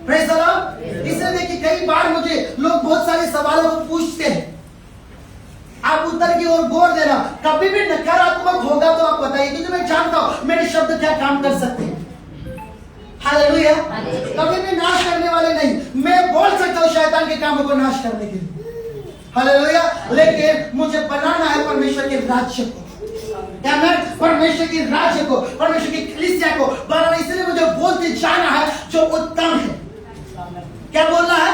Praise the Lord. इसलिए देखिए कई बार मुझे लोग बहुत सारे सवालों को पूछते हैं, आप उत्तर की ओर गौर देना। कभी भी नकारात्मक होगा तो आप बताइए, क्योंकि मैं जानता हूं मेरे शब्द क्या काम कर सकते हैं। हालेलुया। कभी भी नाश करने वाले नहीं, मैं बोल सकता हूं शैतान के कामों को नाश करने के लिए। हालेलुया। लेकिन मुझे बनाना है परमेश्वर के राज्य को, क्या मैं परमेश्वर के राज्य को, परमेश्वर की कलीसिया को बनाना। इसलिए मुझे बोलते जाना है जो उत्तम है। क्या बोलना है?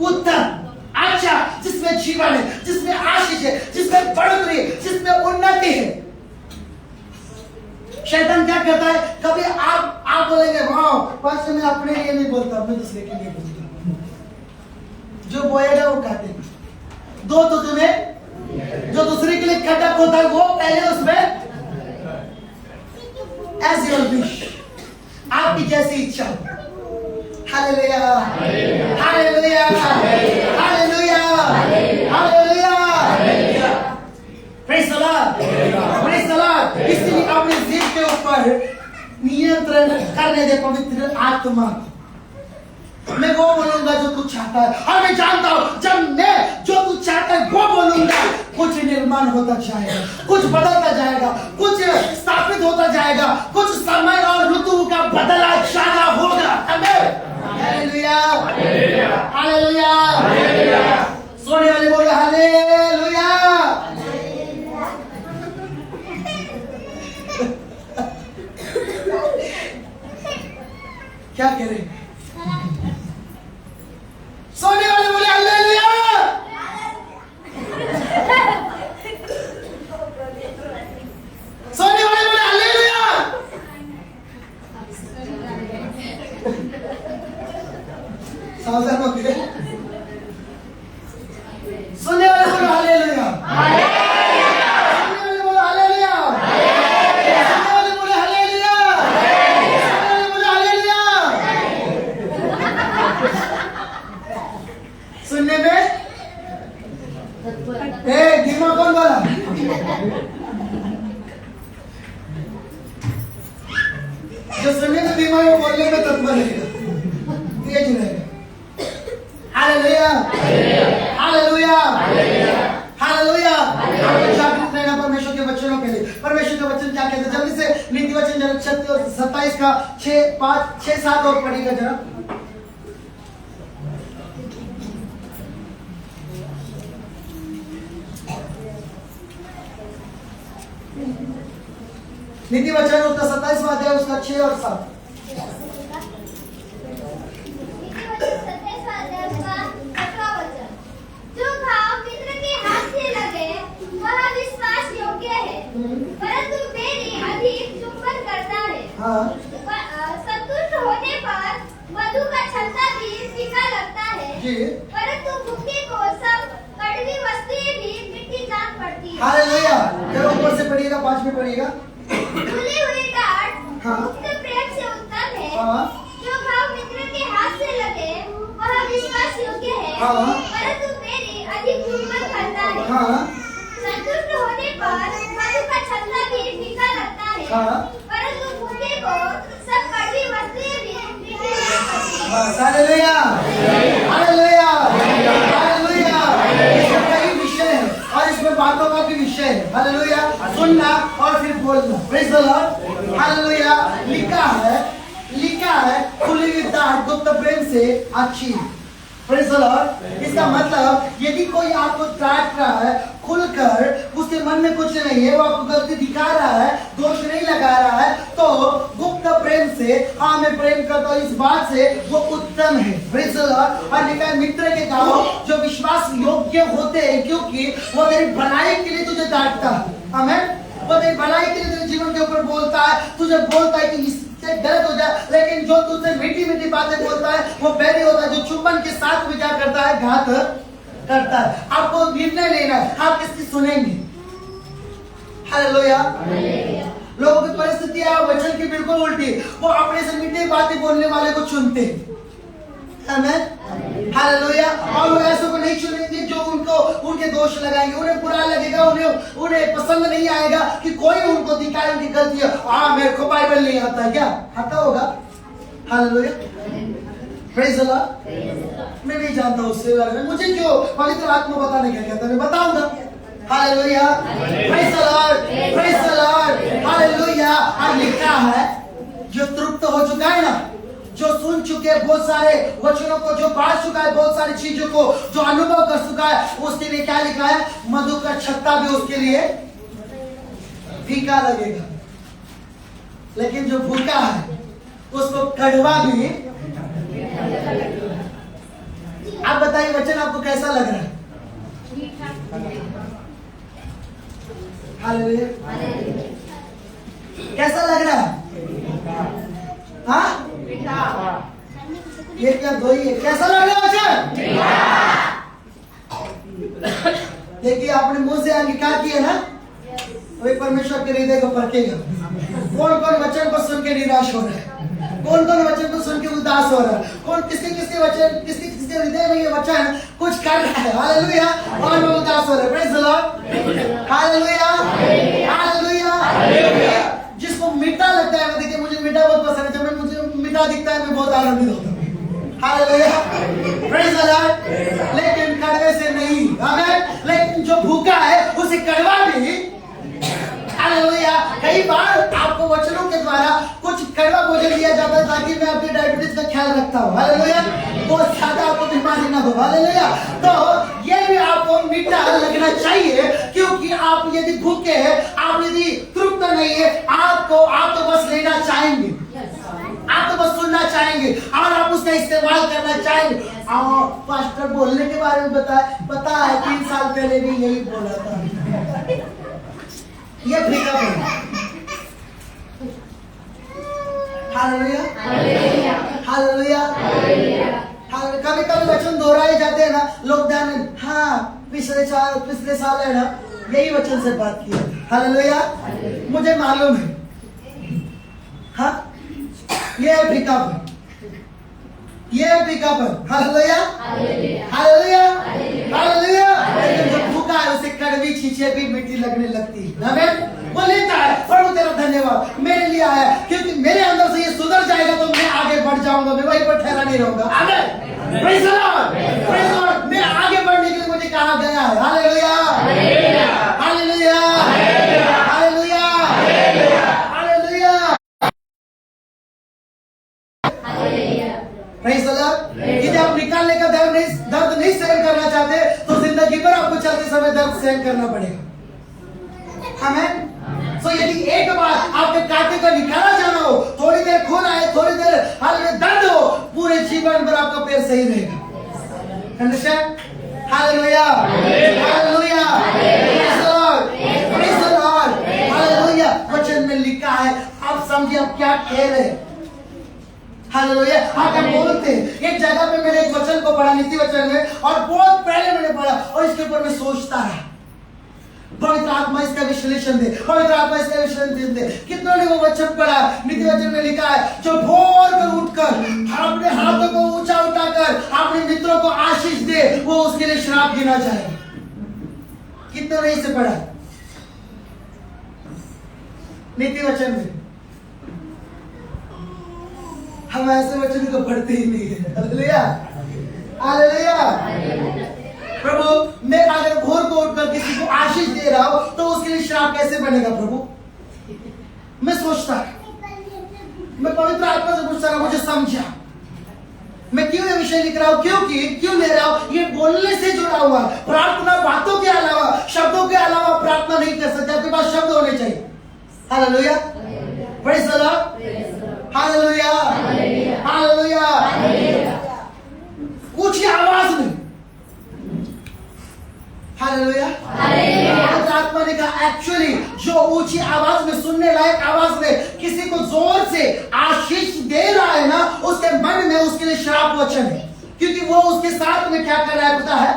उत्तम, अच्छा, जिसमें जीवन है, जिसमें आशीष है, जिसमें बढ़ोतरी है, जिसमें उन्नति है। शैतान क्या करता है? कभी आप बोलेंगे वाह पास्टर मैं अपने लिए नहीं बोलता, मैं दूसरे के लिए बोलता। जो बोएगा वो काटेगा। दो तो तुम्हें जो दूसरे के लिए खटक होता है वो पहले उसमें एज योर विश, आपकी जैसी इच्छा। Hallelujah, hallelujah, hallelujah, hallelujah. Praise the Lord, praise the Lord. इसलिए अपने जिद के ऊपर नियंत्रण करने दे पवित्र आत्मा को। मैं वो बोलूंगा जो तू चाहता है, और मैं जानता हूं जब मैं जो तू चाहता है वो बोलूंगा, कुछ निर्माण होता जाएगा, कुछ बदलता जाएगा, कुछ स्थापित होता जाएगा, कुछ समय और ऋतु का बदला जाना होगा। आमीन। Hallelujah, hallelujah, hallelujah. सोने वाले बोले हालेलुया। क्या करें? सोने वाले बोले हालेलुया। सोने वाले बोले हालेलुया। सावधान हो गए। सुनने वाले बोलो हालेलुया। सुनने वाले बोलो हालेलुया। सुनने वाले बोलो हालेलुया। सुनने वाले बोलो हालेलुया। सुनने में धीमा कौन बोला? जो सुनने में धीमा है वो बोलने में तत्पर रहेगा, तेज रहेगा। Hallelujah, hallelujah, hallelujah. जागरूक रहना परमेश्वर के वचनों के लिए। परमेश्वर का वचन क्या कहते हैं? जल्दी से नीति वचन जरा 27 का 6, 7 और पढ़िएगा जरा। नीति वचन उसका 27वां अध्याय उसका 6 और 7। जो घाव मित्र के हाथ से लगे वह विश्वास योग्य है, परंतु मेरी अधिक चुंबन करता है। संतुष्ट होने पर मधु का छत्ता भी फीका लगता है, परंतु भूखे को सब कड़वी वस्तुएं भी मिट्टी जान पड़ती है। हालेलुया। जरा ऊपर से पढ़िएगा, 5 में पढ़िएगा। खुली हुई डांट मुक्त प्रेम से उत्तम है। जो घाव मित्र के हाथ से लगे वह विश्वास योग्य है, परंतु मेरी अधिक चुंबन करता है। संतुष्ट होने पर मधु का छत्ता भी फीका लगता है, परंतु भूखे को सब कड़वी वस्तुएं भी मिट्टी जान पड़ती है। Hallelujah, hallelujah, hallelujah. इसमें कई विषय है और इसमें बातों का भी विषय है। हालेलुया। सुनना और फिर बोलना। Praise the Lord. हालेलुया। लिखा है खुली हुई डांट गुप्त प्रेम से अच्छी। Praise the Lord. इसका मतलब यदि कोई आपको डांट रहा है खुलकर, उसके मन में कुछ नहीं है, वो आपको गलती दिखा रहा है, दोष नहीं लगा रहा है, तो गुप्त प्रेम से, हाँ मैं प्रेम करता हूँ इस बात से, वो उत्तम है। Praise the Lord. और लिखा है मित्र के काम जो विश्वास योग्य होते हैं, क्योंकि वो तेरी भलाई के लिए तुझे डांटता है। आमीन। वो तेरी भलाई के लिए तेरे जीवन के ऊपर बोलता है, तुझे बोलता है कि तुझसे गलत हो जाए, लेकिन जो तुझसे मीठी मीठी बातें बोलता है वो बैरी होता है, जो चुंबन के साथ में क्या करता है, घात करता है। आपको निर्णय लेना है, आप किसकी सुनेंगे। हालेलुया। लोगों की परिस्थितियां वचन की बिल्कुल उल्टी, वो अपने से मीठी बातें बोलने वाले को चुनते हैं। आमीन, हालेलुया। और वो ऐसे को नहीं चुनेंगे जो उनको उनके दोष लगाएंगे, उन्हें बुरा लगेगा, उन्हें पसंद नहीं आएगा कि कोई उनको दिखाए उनकी गलती है। मेरे को बाइबल नहीं आता है, क्या आता होगा। Hallelujah, praise the Lord. मैं नहीं जानता उससे बारे में, मुझे जो पवित्र आत्मा बताने क्या कहता है मैं बताऊंगा। Hallelujah, praise the Lord, praise the Lord, hallelujah. और लिखा है जो तृप्त हो चुका है ना, जो सुन चुके बहुत सारे वचनों को, जो बांट चुका है बहुत सारी चीजों को, जो अनुभव कर चुका है, उसके लिए क्या लिखा है, मधु का छत्ता भी उसके लिए फीका लगेगा, लेकिन जो भूखा है उसको कड़वा भी। आप बताइए वचन आपको कैसा लग रहा है। हालेलुया, कैसा लग रहा है। हाँ, ये क्या दो ही है, कैसा लग रहा है वचन। देखिए आपने मुंह से अंगीकार किया ना, वही परमेश्वर के हृदय को परखेगा। कौन कौन वचन को सुन के निराश हो रहा है, कौन कौन वचन को सुन के उदास हो रहा है, कौन किसके किसके वचन, किसके किसके हृदय में ये वचन कुछ कर रहा है। हालेलुया, और वो उदास हो रहा है। Praise the Lord, hallelujah, hallelujah. जिसको मीठा लगता है, देखिए मुझे मीठा बहुत पसंद है, जब मैं मुझे मीठा दिखता है मैं बहुत आनंदित होता हूँ। Hallelujah, praise the Lord. लेकिन कड़वे से नहीं, आमीन। लेकिन जो भूखा है उसे कड़वा भी। हालेलुया। कई बार आपको वचनों के द्वारा कुछ कड़वा भोजन दिया जाता है ताकि मैं आपके डायबिटीज का ख्याल रखता हूँ। हालेलुया, बहुत ज्यादा आपको बीमारी ना हो। हालेलुया, तो ये भी आपको मीठा लगना चाहिए, क्योंकि आप यदि भूखे हैं, आप यदि तृप्त नहीं है, आप तो बस लेना चाहेंगे, आप तो बस सुनना चाहेंगे और आप उसका इस्तेमाल करना चाहेंगे। पास्टर बोलने के बारे में पता है 3 साल पहले भी यही बोला था। ये फीका है। Hallelujah, hallelujah, hallelujah. कभी कभी वचन दोहराए जाते हैं ना, लोग ध्यान, हाँ पिछले साल है ना यही वचन से बात की। हालेलुया, मुझे मालूम है। हाँ, ये पिकअप, ये पिकअप है। Hallelujah, hallelujah, hallelujah. लेकिन जो भूखा है उसे कड़वी चीजें भी मीठी लगने लगती है। आमीन। वो लेता है, प्रभु तेरा धन्यवाद मेरे लिए आया, क्योंकि मेरे अंदर से ये सुधर जाएगा तो मैं आगे बढ़ जाऊंगा, मैं वहीं पर ठहरा नहीं रहूंगा। आमीन, praise the Lord, praise the Lord. मैं आगे बढ़ने के लिए मुझे कहा गया है। Hallelujah, hallelujah, hallelujah, hallelujah, praise the Lord. यदि आप निकालने का दर्द नहीं सहन करना चाहते तो जिंदगी भर आपको चलते समय दर्द सहन करना पड़ेगा। आमीन। तो यदि एक बार आपके कांटे को निकाला जाना हो, थोड़ी देर खून आए, थोड़ी देर हाल में दर्द हो, पूरे जीवन भर आपका पैर सही रहेगा। Understand? Hallelujah, hallelujah, praise the Lord, praise the Lord, hallelujah. वचन में लिखा है, आप समझिए आप क्या कह रहे हैं। हालेलुया, आप बोलते हैं। एक जगह पे मैंने एक वचन को पढ़ा, नीति वचन में, और बहुत पहले मैंने पढ़ा और इसके ऊपर मैं सोचता रहा। पवित्र आत्मा इसका विश्लेषण दे, पवित्र आत्मा इसका विश्लेषण दे। कितनों ने वो वचन पढ़ा? नीति वचन में लिखा है, जो भोर कर उठकर अपने हाथों को ऊंचा उठाकर अपने मित्रों को आशीष दे, वो उसके लिए श्राप गिना जाएगा। कितनों ने इसे पढ़ा नीति वचन में? हम ऐसे वचन को पढ़ते ही नहीं है। Hallelujah, hallelujah. प्रभु, मैं अगर भोर को उठकर किसी को आशीष दे रहा हूं तो उसके लिए श्राप कैसे बनेगा प्रभु? मैं सोचता, मैं पवित्र आत्मा से पूछता रहा, मुझे समझा मैं क्यों ये विषय लिख रहा हूं, क्यों ले रहा हूं। ये बोलने से जुड़ा हुआ, प्रार्थना बातों के अलावा, शब्दों के अलावा प्रार्थना नहीं कर सकते। आपके पास शब्द होने चाहिए। Hallelujah, praise the Lord, hallelujah, hallelujah. ऊंची आवाज में हालेलुया। पवित्र आत्मा ने कहा एक्चुअली जो ऊंची आवाज में, सुनने लायक आवाज में किसी को जोर से आशीष दे रहा है ना, उसके मन में उसके लिए श्राप वचन है, क्योंकि वो उसके साथ में क्या कर रहा है पता है,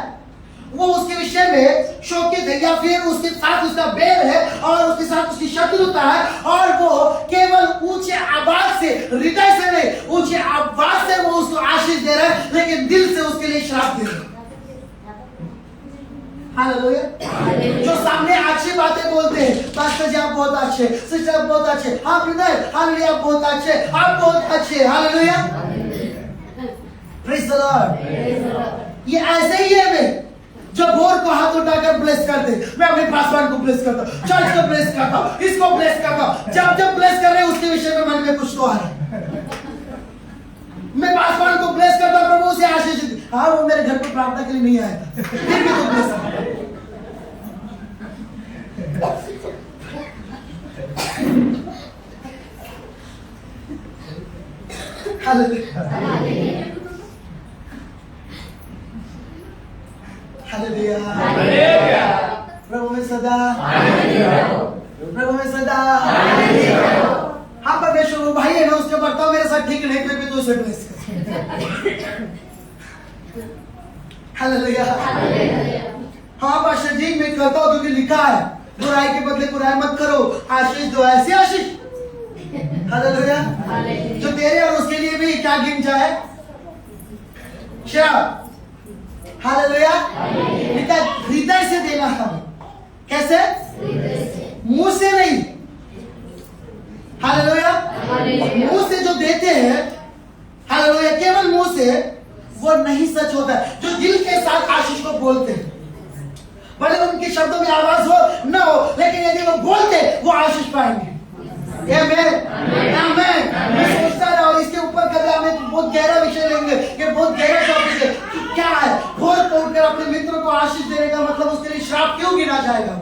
वो उसके विषय में शोकित है, या फिर उसके साथ उसका बैर है और उसके साथ उसकी शत्रुता है, और वो केवल ऊंचे आवाज से, हृदय से नहीं, ऊंचे आवाज से वो उसको आशीष दे रहा है, लेकिन दिल से उसके लिए श्राप दे रहा है। हालेलुया। जो सामने अच्छी बातें बोलते हैं, पास्टर जी आप बहुत अच्छे, सिस्टर आप बहुत अच्छे, हाँ ब्रदर हालेलुया आप बहुत अच्छे, आप बहुत अच्छे, हालेलुया, प्रेज द लॉर्ड। ये ऐसे ही है मैं जब बोर को हाथ उठाकर ब्लेस करते, मैं अपने पासवान को ब्लेस करता हूँ, चर्च को ब्लेस करता हूँ, इसको ब्लेस करता हूँ, जब ब्लेस कर रहे हैं उसके विषय में मन में कुछ तो आ रहा है। मैं पासवान को ब्लेस करता हूँ, प्रभु से आशीष, हाँ वो मेरे घर पर प्रार्थना के लिए नहीं आया था, फिर भी तो ब्लेस करता। हालेलुया। प्रभु में सदा, प्रभु में सदा। हाँ परमेश्वर वो भाई है ना, उसके बर्ताव मेरे साथ ठीक नहीं, फिर भी तो उसे ब्लेस कर। हालेलुया। हाँ पास्टर जी मैं कहता हूँ क्योंकि लिखा है बुराई के बदले बुराई मत करो, आशीष दो, ऐसी आशीष। हालेलुया। जो तेरे और उसके लिए भी क्या गिन जाए, श्राप। हालेलुया। हृदय से देना हमें, कैसे, मुंह से नहीं। हालेलुया। मुंह से जो देते हैं, हालेलुया, केवल मुंह से वो नहीं सच होता है। जो दिल के साथ आशीष को बोलते हैं, भले उनके शब्दों में आवाज हो न हो, लेकिन यदि वो बोलते वो आशीष पाएंगे। मैं सोचता रहा, और इसके ऊपर कभी हम एक बहुत गहरा विषय लेंगे, कि बहुत गहरा टॉपिक है कि क्या है भोर को उठकर अपने मित्रों को आशीष देने का मतलब, उसके लिए श्राप क्यों गिना जाएगा।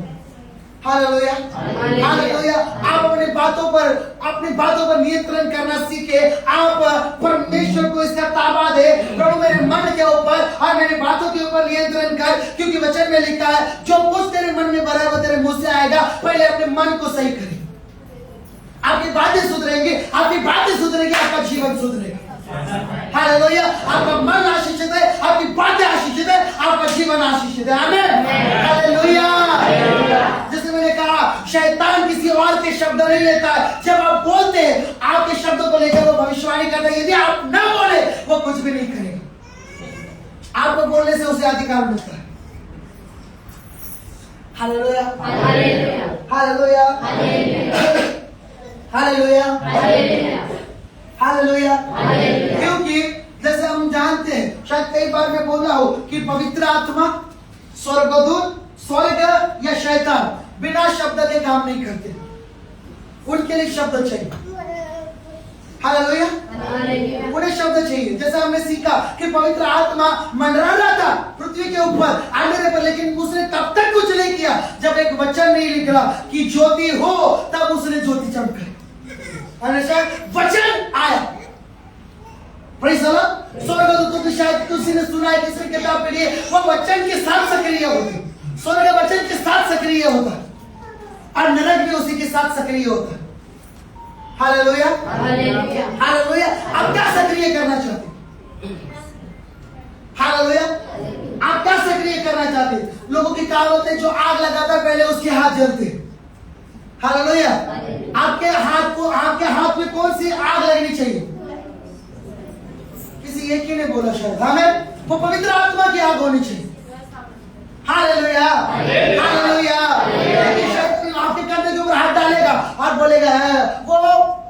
हालेलुया। हालेलुया। आप अपनी बातों पर नियंत्रण करना सीखे। आप परमेश्वर को इसका ताबा दे, प्रभु मेरे मन के ऊपर और मेरी बातों के ऊपर नियंत्रण कर, क्योंकि वचन में लिखा है जो कुछ तेरे मन में भरा है वो तेरे मुंह से आएगा। पहले अपने मन को सही करें, आपकी बातें सुधरेंगी, आपकी बातें सुधरेंगी, आपका जीवन सुधरेगा। हालेलुया। आपका मन आशीषित है, आपकी बातें आशीषित है, आपका जीवन आशीषित है। आमीन। हालेलुया। जैसे मैंने कहा, शैतान किसी और के शब्द नहीं लेता है। जब आप बोलते हैं, आपके शब्दों को लेकर वो भविष्यवाणी करता है। यदि आप न बोले वो कुछ भी नहीं करेगा। आपको बोलने से उसे अधिकार मिलता है। हालेलुया। हालेलुया। हालेलुया। हालेलुया। क्योंकि जैसे हम जानते हैं, शायद कई बार मैं बोला हूं कि पवित्र आत्मा, स्वर्गदूत, स्वर्ग या शैतान बिना शब्द के काम नहीं करते, उनके लिए शब्द चाहिए। हालेलुया। उन्हें शब्द चाहिए। जैसे हमने सीखा कि पवित्र आत्मा मंडरा रहा था पृथ्वी के ऊपर, आंधेरे पर, लेकिन उसने तब तक कुछ नहीं किया जब एक वचन नहीं निकला कि ज्योति हो, तब उसने ज्योति चमकाई। वचन आया। Praise the Lord. स्वर्गदूतों की शायद किसी ने सुना है, किसी किताब में लिए, वो वचन के साथ सक्रिय होते, स्वर्ग वचन के साथ सक्रिय होता और नरक भी उसी के साथ सक्रिय होता है। हालेलुया। हालेलुया। आप क्या सक्रिय करना चाहते? हालेलुया। आप क्या सक्रिय करना चाहते? लोगों की कहावत है, जो आग लगाता पहले उसके हाथ जलते। हालेलुया। आपके हाथ में कौन सी आग लगनी चाहिए? किसी एक ही ने बोला शायद, हमें वो पवित्र आत्मा की आग होनी चाहिए। हालेलुया। हालेलुया। आपके कंधे के ऊपर हाथ डालेगा और बोलेगा, वो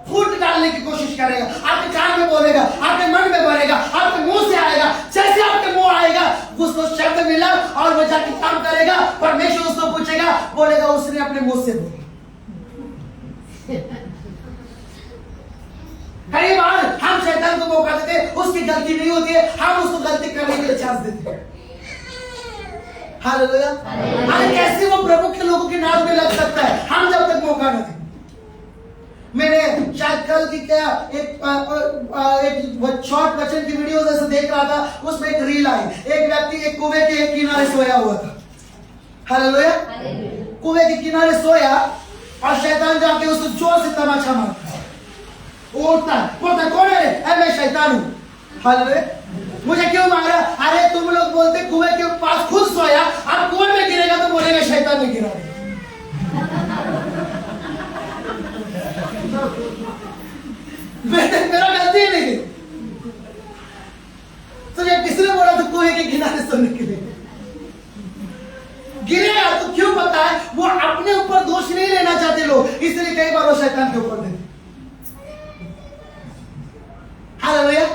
फूट डालने की कोशिश करेगा, आपके कान में बोलेगा, आपके मन में बोलेगा, आपके मुंह से आएगा। जैसे आपके मुंह आएगा उसको शब्द मिला और वो जाके काम करेगा। परमेश्वर उसको पूछेगा, बोलेगा उसने अपने मुंह से बोला। कई बार हम शैतान को मौका देते, उसकी गलती नहीं होती है, हम उसको गलती करने के लिए चांस देते हैं। हालेलुया। अरे कैसे वो प्रभु के लोगों की नाव में लग सकता है, हम जब तक मौका न दें। मैंने शायद कल की क्या एक शॉर्ट वचन की वीडियो जैसे देख रहा था, उसमें एक रील आई, एक व्यक्ति एक कुएं के एक किनारे सोया हुआ था। हालेलुया। कुएं के किनारे सोया और शैतान जाके उसको जोर से तमाचा मारता है, उठता बोलता कौन है? मैं शैतान हूं। हालेलुया। मुझे क्यों मारा? अरे तुम लोग बोलते कुएं के पास खुद सोया, अब कुएं में गिरेगा तो बोलेगा शैतान ने गिरा। मेरा गलती ही नहीं। तो जब किसी ने बोला तो कुएं के किनारे सोने के लिए गिरेगा तो क्यों पता है? वो अपने ऊपर दोष नहीं लेना चाहते लोग, इसलिए कई बार वो शैतान के ऊपर देते। Hallelujah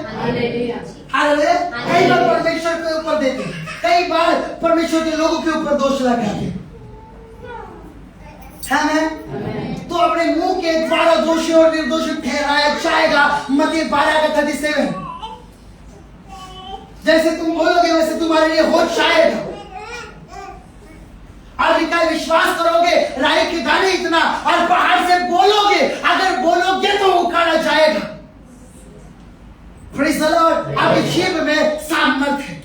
hallelujah. कई बार परमेश्वर के ऊपर देते, कई बार परमेश्वर के लोगों के ऊपर दोष लगाते हैं। तो अपने मुंह के द्वारा दोषी और निर्दोषी ठहराया जाएगा। मत्ती 12:37। जैसे तुम बोलोगे वैसे तुम्हारे लिए हो जाएगा। और निकाय विश्वास करोगे राई के दाने इतना, और बाहर से बोलोगे, अगर बोलोगे तो उखाड़ा जाएगा। Praise the Lord. आपकी जीभ में सामर्थ है,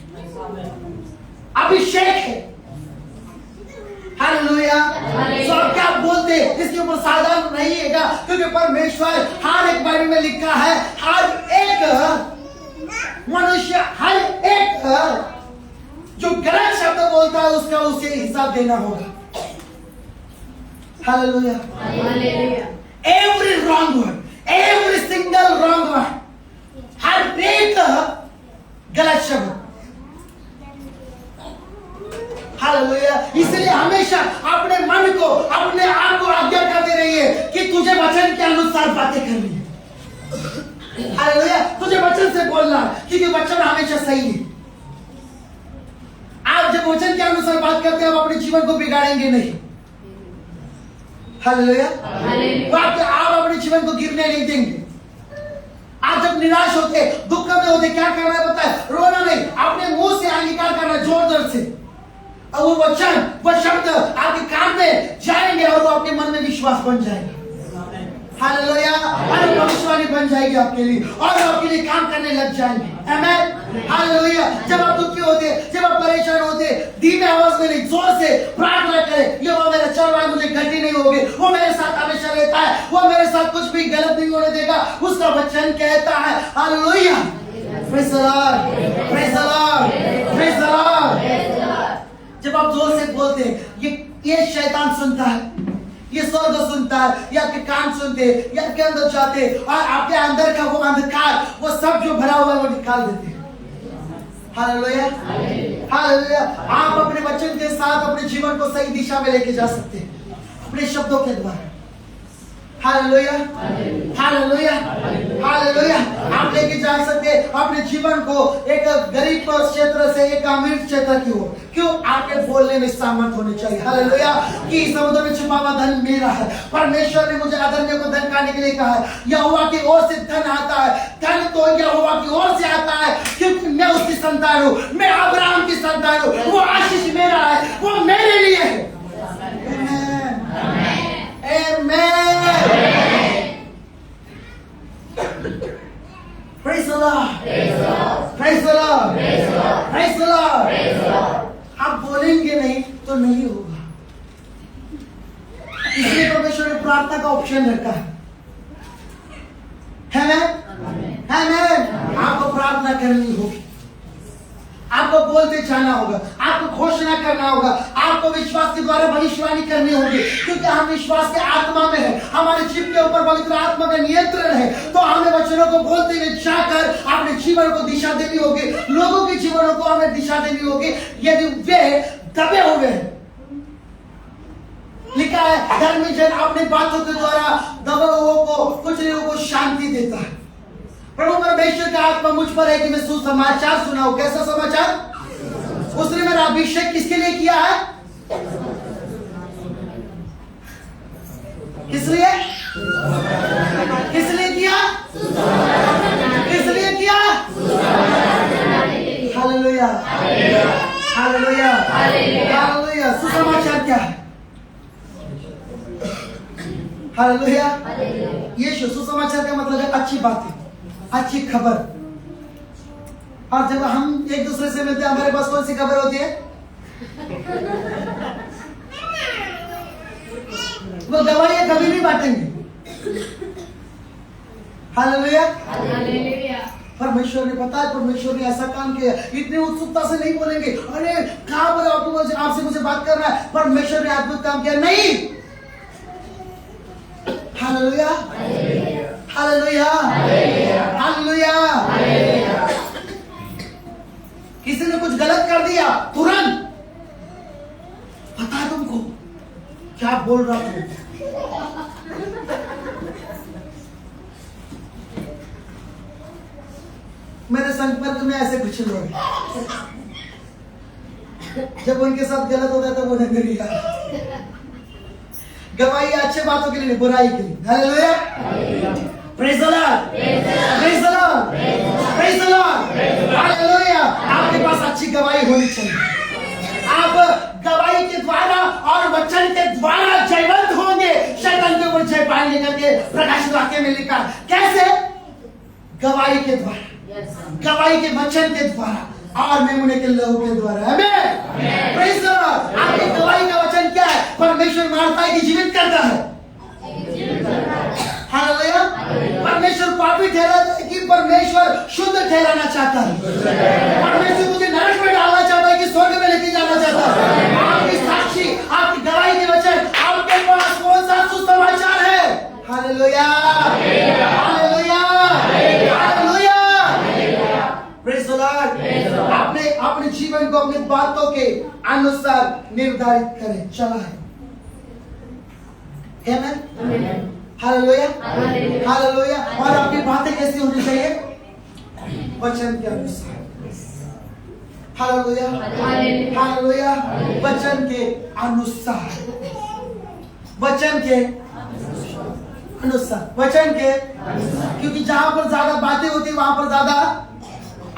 अभिषेक है। हालेलुया। तो आप क्या बोलते इसके ऊपर सावधान रहिएगा, क्योंकि परमेश्वर हर एक बाइबल में लिखा है, हर एक मनुष्य, हर एक जो गलत शब्द बोलता है उसका उसे हिसाब देना होगा। Hallelujah. Every wrong word, every single wrong word, हर एक गलत शब्द। हालेलुया। इसलिए हमेशा अपने मन को, अपने आप को आज्ञा करते रहिए कि तुझे वचन के अनुसार बातें करनी है। हालेलुया। तुझे वचन से बोलना, क्योंकि वचन हमेशा सही है। आप जब वचन के अनुसार बात करते हैं, आप अपने जीवन को बिगाड़ेंगे नहीं। हालेलुया। आप अपने जीवन को गिरने नहीं देंगे। आप जब निराश होते, दुख में होते, क्या करना है पता है? रोना नहीं, अपने मुंह से अंगीकार करना जोर जोर से, और वो वचन, वो शब्द आपके कान में जाएंगे और वो आपके मन में विश्वास बन जाएगा। हालेलुया। और भविष्यवाणी बन जाएगी आपके लिए, और आपके लिए काम करने लग जाएंगे। आमीन। हालेलुया। जब आप दुखी होते, जब आप परेशान होते, धीमे आवाज में नहीं, जोर से प्रार्थना करें, ये वो मेरा चल रहा है, मुझे गलती नहीं होगी, वो मेरे साथ हमेशा रहता है, वो मेरे साथ कुछ भी गलत नहीं होने देगा, उसका वचन कहता है। Hallelujah. Praise the Lord, praise the Lord, praise the Lord. जब आप जोर से बोलते हैं, ये शैतान सुनता है, ये स्वर्ग सुनता है, या आपके कान सुनते, या आपके अंदर जाते, और आपके अंदर का वो अंधकार, वो सब जो भरा हुआ है वो निकाल देते हैं। Hallelujah hallelujah. आप अपने वचन के साथ अपने जीवन को सही दिशा में लेके जा सकते हैं, अपने शब्दों के द्वारा। Hallelujah hallelujah hallelujah. आप लेके जा सकते हैं अपने जीवन को एक गरीब क्षेत्र से एक अमीर क्षेत्र की ओर। क्यों? आपके बोलने में सामर्थ होनी चाहिए। हालेलुया। कि समुद्र में छुपा हुआ धन मेरा है। परमेश्वर ने मुझे अधर्मियों को धन खाने के लिए कहा है। यहोवा की ओर से धन आता है, धन तो यहोवा की ओर से आता है, क्योंकि मैं उसकी संतान हूँ, मैं अब्राहम की संतान हूँ। वो आशीष मेरा है, वो मेरे लिए है। Praise the Lord. Praise the Lord. Praise the Lord. आप बोलेंगे नहीं तो नहीं होगा। इसलिए परमेश्वर ने प्रार्थना का ऑप्शन रखा है ना? आपको प्रार्थना करनी होगी, आपको बोलते जाना होगा, आपको घोषणा करना होगा, आपको विश्वास के द्वारा भविष्यवाणी करनी होगी, क्योंकि हम विश्वास के आत्मा में है, हमारे जीव के ऊपर पवित्र आत्मा का नियंत्रण है। तो हमें वचनों को बोलते हुए जाकर अपने जीवन को दिशा देनी होगी, लोगों के जीवनों को हमें दिशा देनी होगी। यदि वे दबे हुए हैं, लिखा है धर्मी जन अपनी बातों के द्वारा दबे हुओं को, कुछ लोगों को शांति देता है। प्रभु परमेश्वर का आत्मा मुझ पर है कि मैं सुसमाचार सुनाऊं। कैसा समाचार? उसने मेरा अभिषेक किसके लिए किया है? किस लिए? किस लिए किया? किस लिए किया? Hallelujah hallelujah hallelujah. सुसमाचार क्या है? हालेलुया। ये सुसमाचार का मतलब है अच्छी बातें, अच्छी खबर। और जब हम एक दूसरे से मिलते हैं, हमारे पास कौन सी खबर होती है? वो गवाही कभी नहीं बांटेंगे। हालेलुया। हालेलुया। परमेश्वर ने पता है, परमेश्वर ने ऐसा काम किया। इतनी उत्सुकता से नहीं बोलेंगे, अरे कहां पर आपसे मुझे बात करना है। परमेश्वर ने अद्भुत काम किया, नहीं। Hallelujah, hallelujah, hallelujah. किसी ने कुछ गलत कर दिया, तुरंत पता है तुमको क्या बोल रहा था। मेरे संपर्क में ऐसे कुछ लोग हैं, जब उनके साथ गलत होता है तब उन्हें मेरी याद। गवाही अच्छे बातों के लिए, बुराई के लिए। Hallelujah, praise the Lord, praise the Lord, praise the Lord, hallelujah. आपके पास अच्छी गवाही होनी चाहिए। आप गवाही के द्वारा और वचन के द्वारा जयवंत होंगे, शैतान के ऊपर जय पाएंगे करके प्रकाशित वाक्य में लिखा। कैसे? गवाही के द्वारा, गवाही के वचन के द्वारा और मेमने के लहू के द्वारा। आमीन, प्रेज़ द लॉर्ड। आपकी गवाही का वचन क्या है? परमेश्वर मारता है कि जीवित करता है? हालेलुया। परमेश्वर पापी ठहराता है कि परमेश्वर शुद्ध ठहराना चाहता है? परमेश्वर मुझे नरक में डालना चाहता है कि स्वर्ग में लेके जाना चाहता है? आपकी साक्षी, आपकी गवाही के वचन, आपके पास कौन सा सुसमाचार है? Hallelujah, hallelujah, hallelujah, praise the Lord. आपने अपने जीवन को अपनी बातों के अनुसार निर्धारित करें, चला है। आमीन, हालेलुया, हालेलुया। और आपकी बातें कैसी होनी चाहिए? वचन के अनुसार। हालेलुया, हालेलुया, वचन के अनुसार, वचन के अनुसार, वचन के। क्योंकि जहां पर ज्यादा बातें होती है वहां पर ज्यादा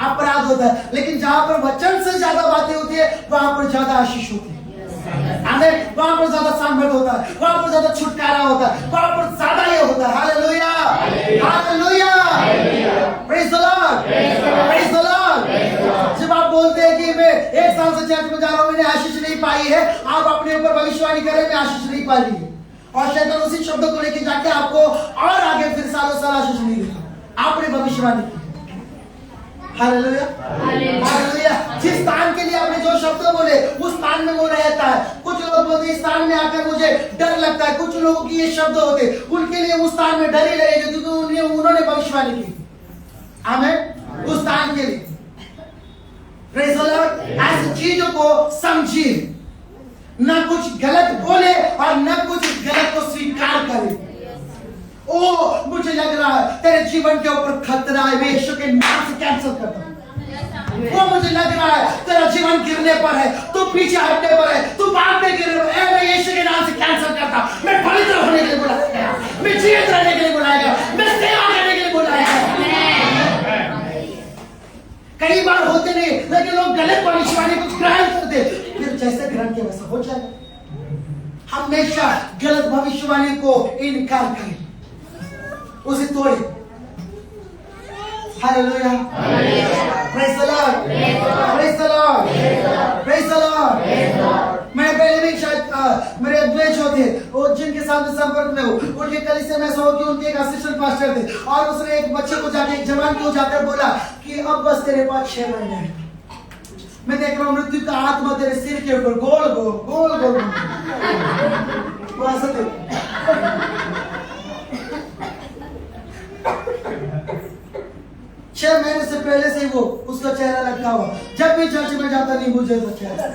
अपराध होता है, लेकिन जहां पर वचन से ज्यादा बातें होती है वहां पर ज्यादा आशीष होती है। आमीन। वहां पर ज्यादा सामर्थ होता है, वहां पर ज्यादा छुटकारा होता है, वहां पर ज्यादा ये होता है। Hallelujah, hallelujah, praise the Lord, praise the Lord. जब आप बोलते हैं कि मैं 1 साल से चर्च में जा रहा हूं, मैंने आशीष नहीं पाई है, आप अपने ऊपर भविष्यवाणी करें मैं आशीष नहीं पाई है, और शैतान उसी शब्दों को लेके जाके आपको और आगे फिर सालों साल आशीष नहीं देगा। आपने भविष्यवाणी की। Hallelujah, hallelujah. जिस स्थान के लिए आपने जो शब्द बोले उस स्थान में वो रहता है। कुछ लोग बोलते हैं इस स्थान में आकर मुझे डर लगता है, कुछ लोगों की ये शब्द होते, उनके लिए उस स्थान में डर ही रहेगा क्योंकि उन्होंने भविष्यवाणी की। आमीन, उस स्थान के लिए। Praise the Lord. ऐसी चीजों को समझिए, ना कुछ गलत बोले और ना कुछ गलत को स्वीकार करे। ओ मुझे लग रहा है तेरे जीवन के ऊपर खतरा है, मैं यीशु के नाम से कैंसिल करता हूं। वो मुझे लग रहा है तेरा जीवन गिरने पर है, तू पीछे हटने पर है, तू बाप में गिरने पर है, मैं यीशु के नाम से कैंसिल करता हूं। मैं पवित्र होने के लिए बुलाया गया, मैं जीवित रहने के लिए बुलाया गया, मैं सेवा करने के लिए बुलाया गया। कई बार होते नहीं, लेकिन लोग गलत भविष्यवाणी को ग्रहण करते, फिर जैसे ग्रहण किया वैसा हो जाएगा। हमेशा गलत भविष्यवाणी को इनकार करें, उसे तोड़े। Hallelujah, praise the Lord, praise the Lord, praise the Lord. मैं पहले भी शायद मेरे अद्वैत होते वो जिनके साथ संपर्क में हो, उनके कलीसिया में ऐसा हो कि उनके एक असिस्टेंट पास्टर थे और उसने एक बच्चे को जाके, एक जवान को जाकर बोला कि अब बस तेरे पास 6 महीने हैं। मैं देख रहा हूँ मृत्यु का आत्मा तेरे सिर के ऊपर गोल गोल गोल गोल वो ऐसा थे। 6 महीने से पहले से वो उसका चेहरा लगता हुआ, जब भी चर्च में जाता नहीं मुझे तो चेहरा।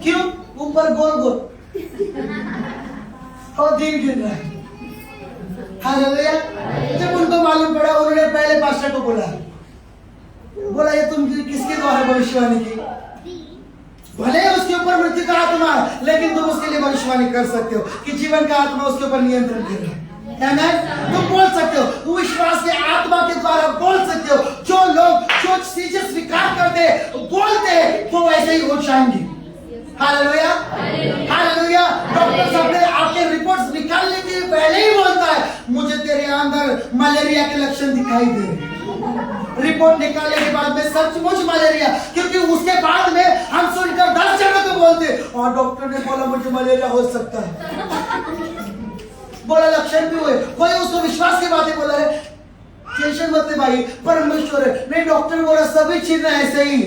क्यों? ऊपर गोल गोल और दिन गिर रहा है। हालेलुया। जब उनको मालूम पड़ा, उन्होंने पहले पास्टर को बोला ये तुम किसके द्वारा भविष्यवाणी की? भले उसके ऊपर मृत्यु का आत्मा, लेकिन तुम उसके लिए भविष्यवाणी कर सकते हो कि जीवन का आत्मा उसके ऊपर नियंत्रण कर रहा है। तुम बोल सकते हो, विश्वास के आत्मा के द्वारा बोल सकते हो। जो लोग जो चीजें स्वीकार करते बोलते वो वैसे ही हो जाएंगे। Hallelujah, hallelujah. डॉक्टर साहब ने आपके रिपोर्ट्स निकालने के पहले ही बोलता है मुझे तेरे अंदर मलेरिया के लक्षण दिखाई दे रहे। रिपोर्ट निकालने के बाद में सचमुच मलेरिया, क्योंकि उसके बाद में हम सुनकर 10 जगह को बोलते और डॉक्टर ने बोला मुझे मलेरिया हो सकता है, बोला लक्षण भी हुए, कोई उसको विश्वास की बातें बोला है, टेंशन मत ले भाई, परमेश्वर है। नहीं, डॉक्टर बोला सभी चीजें ऐसे ही।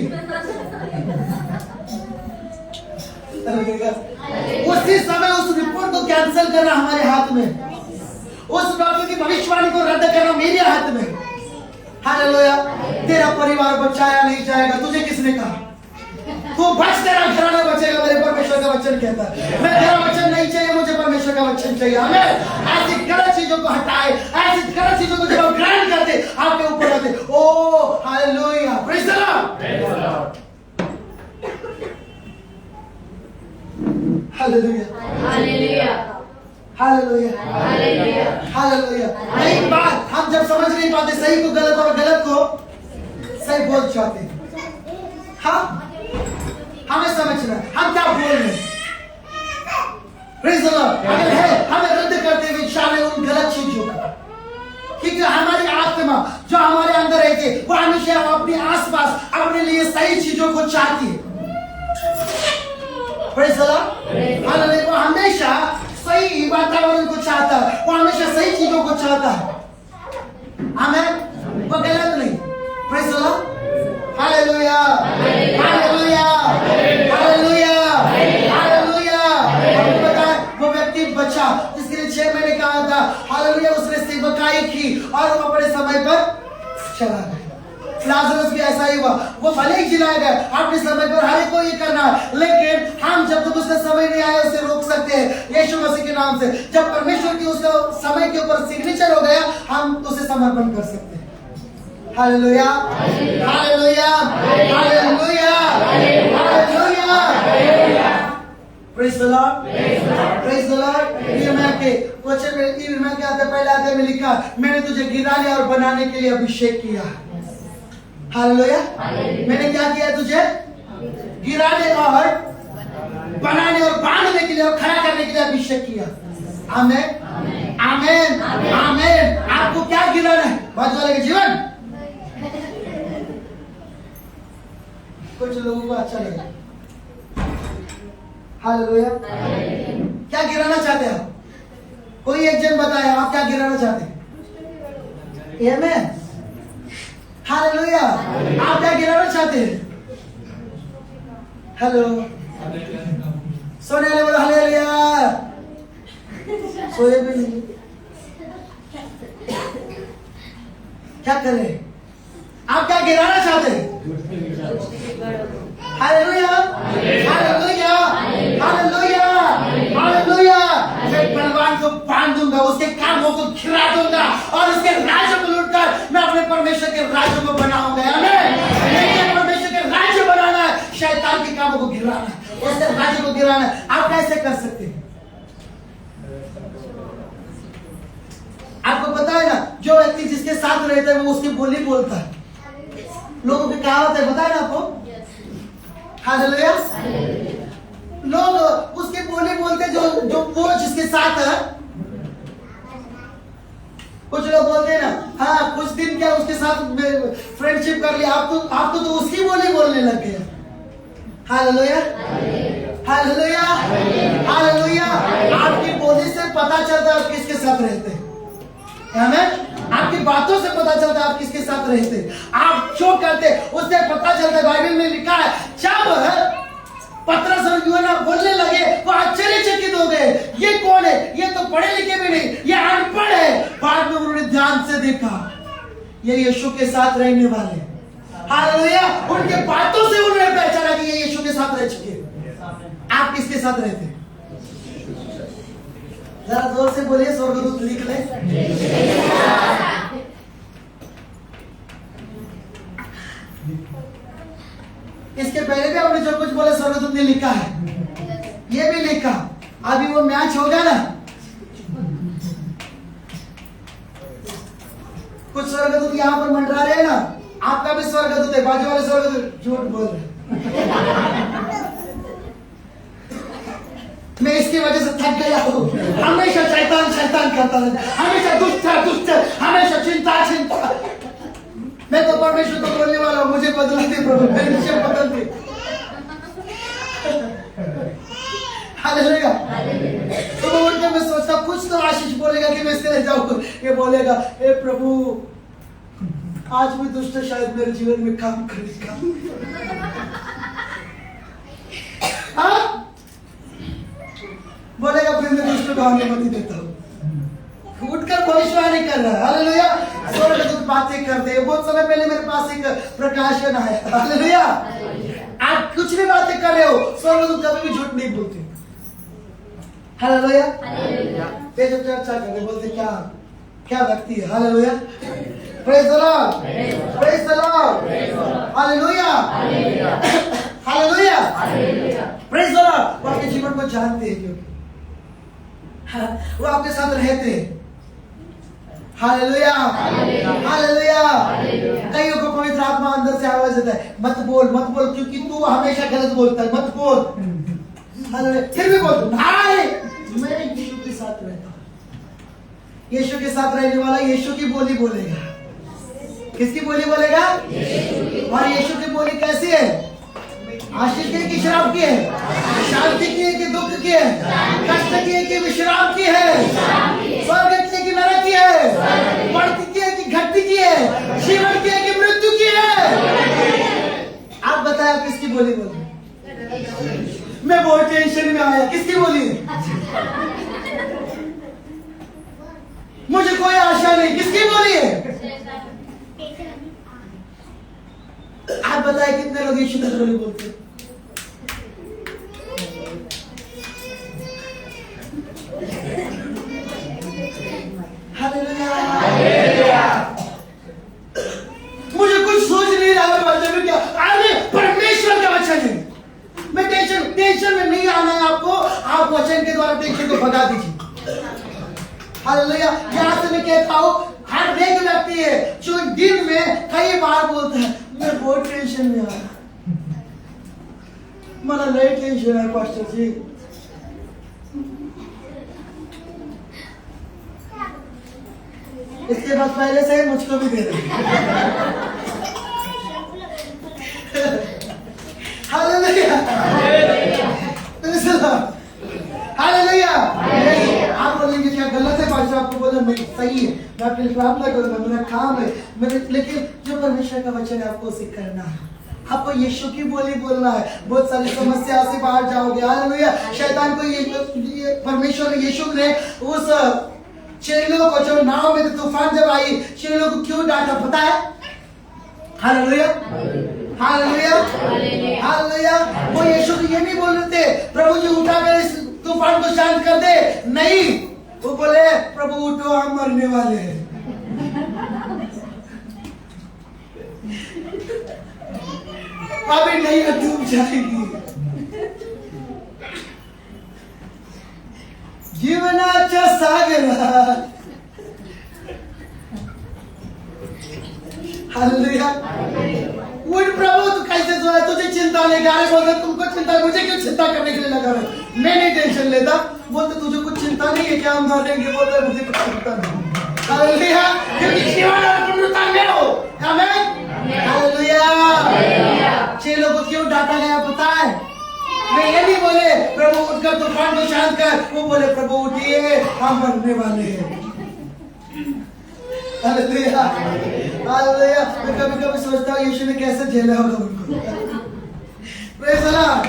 उसी समय उस रिपोर्ट को कैंसिल करना हमारे हाथ में, उस डॉक्टर की भविष्यवाणी को रद्द करना मेरे हाथ में। हालेलुया। तेरा परिवार बचाया नहीं जाएगा, तुझे किसने कहा? तू बच, तेरा घराना बचेगा, मेरे परमेश्वर का वचन कहता है। मैं तेरा वचन नहीं चाहिए, मुझे परमेश्वर का वचन चाहिए। हमें ऐसी गलत चीजों को हटाए, ऐसी गलत चीजों को जब हम ग्रहण करते आपके ऊपर आते। ओ hallelujah, praise the Lord, hallelujah, hallelujah, hallelujah, hallelujah, hallelujah. नहीं बात हम जब समझ नहीं पाते सही को गलत और गलत को सही बोल जाते हैं। हम हमें समझना हम क्या बोल रहे हैं। Praise the Lord. अगर है हमें रद्द करते हुए शामिल उन गलत चीजों को, क्योंकि हमारी आत्मा जो हमारे अंदर रहती है वो हमेशा अपने आसपास अपने लिए सही चीजों को चाहती है। Praise the Lord. हालेलुया। वो हमेशा सही वातावरण को चाहता है, वो हमेशा सही चीजों को चाहता है। हमें वो गलत नहीं। Praise the Lord. Hallelujah, hallelujah, hallelujah, hallelujah. आपको पता है वो व्यक्ति बचा जिसके लिए 6 महीने कहा था, हालेलुया, उसने सेवकाई की और वो अपने समय पर चला गया। लाजरस भी ऐसा ही हुआ, वो भले ही जिलाया गया, अपने समय पर हर एक को ये करना है, लेकिन हम जब तक उसका समय नहीं आया उसे रोक सकते हैं यीशु मसीह के नाम से। जब परमेश्वर की उसका समय के ऊपर सिग्नेचर हो गया, हम उसे समर्पण कर सकते हैं। Hallelujah, hallelujah, hallelujah, hallelujah. Praise the Lord, praise the Lord. यिर्मयाह के वचन में, यिर्मयाह के आते पहले अध्याय में लिखा, मैंने तुझे गिराने और बनाने के लिए अभिषेक किया। हालेलुया। मैंने क्या किया? तुझे गिराने और बनाने और बांधने के लिए और खड़ा करने के लिए अभिषेक किया। आमीन, आमीन, आमीन। आपको क्या गिराना है? बाजू वाले के जीवन। कुछ लोगों को अच्छा लगे। हालेलुया। क्या गिराना चाहते हैं आप? कोई एक जन बताए आप क्या गिराना चाहते हैं? आमीन, हालेलुया। आप क्या गिराना चाहते हैं? हेलो, सोने वाले बोलो हालेलुया। सोए भी नहीं, क्या करें? आप क्या गिराना चाहते हैं? Hallelujah, hallelujah, hallelujah, hallelujah. मैं बलवान को बांध दूंगा, उसके कामों को गिरा दूंगा और उसके राज्य को लूटकर मैं अपने परमेश्वर के राज्य को बनाऊंगा। आमीन। मुझे परमेश्वर के राज्य बनाना है, शैतान के कामों को गिराना है, उसके राज्य को गिराना है। आप कैसे कर सकते हैं? आपको पता है ना, जो व्यक्ति जिसके साथ रहता है वो उसकी बोली बोलता है। लोगों की कहावत है, पता है ना आपको? हालेलुया। लोग उसकी बोली बोलते जो वो जिसके साथ है। कुछ लोग बोलते हैं ना, हाँ कुछ दिन क्या उसके साथ फ्रेंडशिप कर लिया, आप तो उसकी बोली बोलने लग गए। Hallelujah, hallelujah, hallelujah. आपकी बोली से पता चलता है आप किसके साथ रहते हैं। आमीन। आपकी बातों से पता चलता है आप किसके साथ रहते हैं, आप जो करते उससे पता चलता है। बाइबल में लिखा है, जब पतरस और यूहन्ना बोलने लगे वो आश्चर्यचकित हो गए, ये कौन है? ये तो पढ़े लिखे भी नहीं, ये अनपढ़ है। बाद में उन्होंने ध्यान से देखा, ये यीशु के साथ रहने वाले। हालेलुया। उनके बातों से उन्होंने पहचाना कि ये यीशु के साथ रह चुके। आप किसके साथ रहते हैं? जरा जोर से बोलिए, स्वर्गदूत लिख ले। इसके पहले भी आपने जो कुछ बोला स्वर्गदूत ने लिखा है, ये भी लिखा। अभी वो मैच होगा ना, कुछ स्वर्गदूत यहाँ पर मंडरा रहे हैं ना, आपका भी स्वर्गदूत है, बाजू वाले स्वर्गदूत झूठ बोल रहे। मैं इसकी वजह से थक गया हूँ। हमेशा शैतान शैतान करता रहता, हमेशा दुष्ट है, हमेशा चिंता। मैं तो परमेश्वर को बोलने वाला हूँ, मुझे बदला दे प्रभु, मेरे विषय बदल दे। हालेलुया। तो मैं उठकर मैं सोचता कुछ तो आशीष बोलेगा कि मैं इसके लिए जाऊँ। ये बोलेगा हे प्रभु आज भी दुष्ट शायद मेरे जीवन में काम करेगा। हाँ बोलेगा फिर मैं दुष्ट को अनुमति देता हूँ। उठकर भविष्यवाणी कर रहा है। हालेलुया। स्वर्गदूत बातें करते हैं। बहुत समय पहले मेरे पास एक प्रकाशन आया। हालेलुया। आप कुछ भी बातें कर रहे हो स्वर्गदूत कभी भी झूठ नहीं बोलते। हालेलुया। ये जब चर्चा करते बोलते क्या क्या व्यक्ति है। Hallelujah. Praise the Lord. Praise the Lord. Hallelujah. Hallelujah. Praise the Lord. वो आपके जीवन को जानते हैं क्योंकि वो आपके साथ रहते हैं। हालेलुया। हालेलुया। कईयों को पवित्र आत्मा अंदर से आवाज देता है मत बोल क्योंकि तू हमेशा गलत बोलता है, मत बोल। हालेलुया। फिर भी बोल नहीं मैं यीशु के साथ रहता हूं। यीशु के साथ रहने वाला यीशु की बोली बोलेगा। किसकी बोली बोलेगा? और यीशु की बोली कैसी है? आशीष की है कि शराब की है? शांति की है कि दुख की है? कष्ट की है कि विश्राम की है? स्वर्ग की है कि नरक की है? बढ़ती की है कि घटती की है? जीवन की है कि मृत्यु की है? आप बताएं आप किसकी बोली बोली? मैं बहुत टेंशन में आया। किसकी बोली? मुझे कोई आशा नहीं। किसकी बोली है? आप बताएं कितने लोग यीशु की बोली बोलते हैं? हालेलुया। मुझे कुछ सोच नहीं रहा है वचन में क्या। अरे परमेश्वर का वचन है। मैं टेंशन में नहीं आना है आपको। आप वचन के द्वारा टेंशन को भगा दीजिए। हालेलुया। यहाँ से मैं कहता हूँ हर एक व्यक्ति है जो दिन में कई बार बोलता है मैं बहुत टेंशन में आ रहा, मला लय टेंशन है पास्टर जी। इसके बाद पहले से मुझको भी दे दे। हालेलुया। हालेलुया। आप बोलेंगे क्या गलत है पास्टर? आपको बोला नहीं सही है, मैं आपके लिए प्रार्थना करूंगा, मेरा काम है मेरे, लेकिन जो परमेश्वर का वचन है आपको उसे करना है। आपको यीशु की बोली बोलना है। बहुत सारी समस्या से बाहर जाओगे। हालेलुया। शैतान को ये परमेश्वर यीशु ने उस चेलों को जो नाव में तूफान जब आई चेलों को क्यों डांटा पता है? हालेलुया। हालेलुया। हालेलुया। वो यीशु को ये नहीं बोल रहे थे प्रभु जी उठा कर इस तूफान को शांत कर दे। नहीं, वो बोले प्रभु उठो हम मरने वाले हैं। अभी नहीं डूब जाएगी। जीवनाचा सागर। हालेलुया। उठ प्रभु तू कैसे जो है तुझे चिंता नहीं कर रहे। बोलते तुमको चिंता, मुझे क्यों चिंता करने के लिए लगा रहे? मैं नहीं टेंशन लेता। बोलते तुझे कुछ चिंता नहीं है क्या हम मरेंगे? बोलते मुझे कुछ चिंता नहीं। हालेलुया। क्योंकि जीवन और पूर्णता में हो। आमीन। हालेलुया। चेलों को क्यों डांटा गया पता है? मैं ये नहीं बोले प्रभु उठकर तूफान को शांत कर, वो बोले प्रभु उठिए हम मरने वाले हैं। हालेलुया। हालेलुया। मैं कभी कभी सोचता हूँ यीशु ने कैसे झेला होगा उनको। Praise the Lord.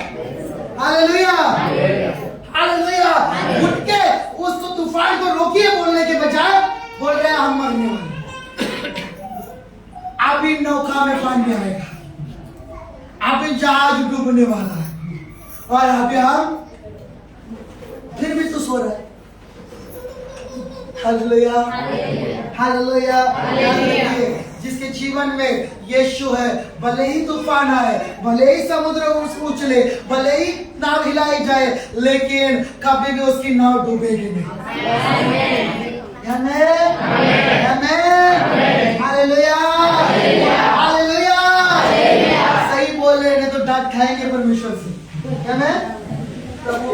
Hallelujah. Hallelujah. उठ के उस तूफान को रोकिए बोलने के बजाय बोल रहे हैं हम मरने वाले। अभी नौका में पानी आएगा, अभी जहाज डूबने वाला है और अभी हम फिर भी तो सो रहे हैं। हालेलुया। हालेलुया। जिसके जीवन में यीशु है, भले ही तूफान आए, भले ही समुद्र उछले, भले ही नाव हिलाई जाए, लेकिन कभी भी उसकी नाव डूबेगी नहीं। आमीन। आमीन। हालेलुया। हालेलुया। सही बोल रहे हैं तो डांट खाएंगे परमेश्वर से। आमीन। प्रभु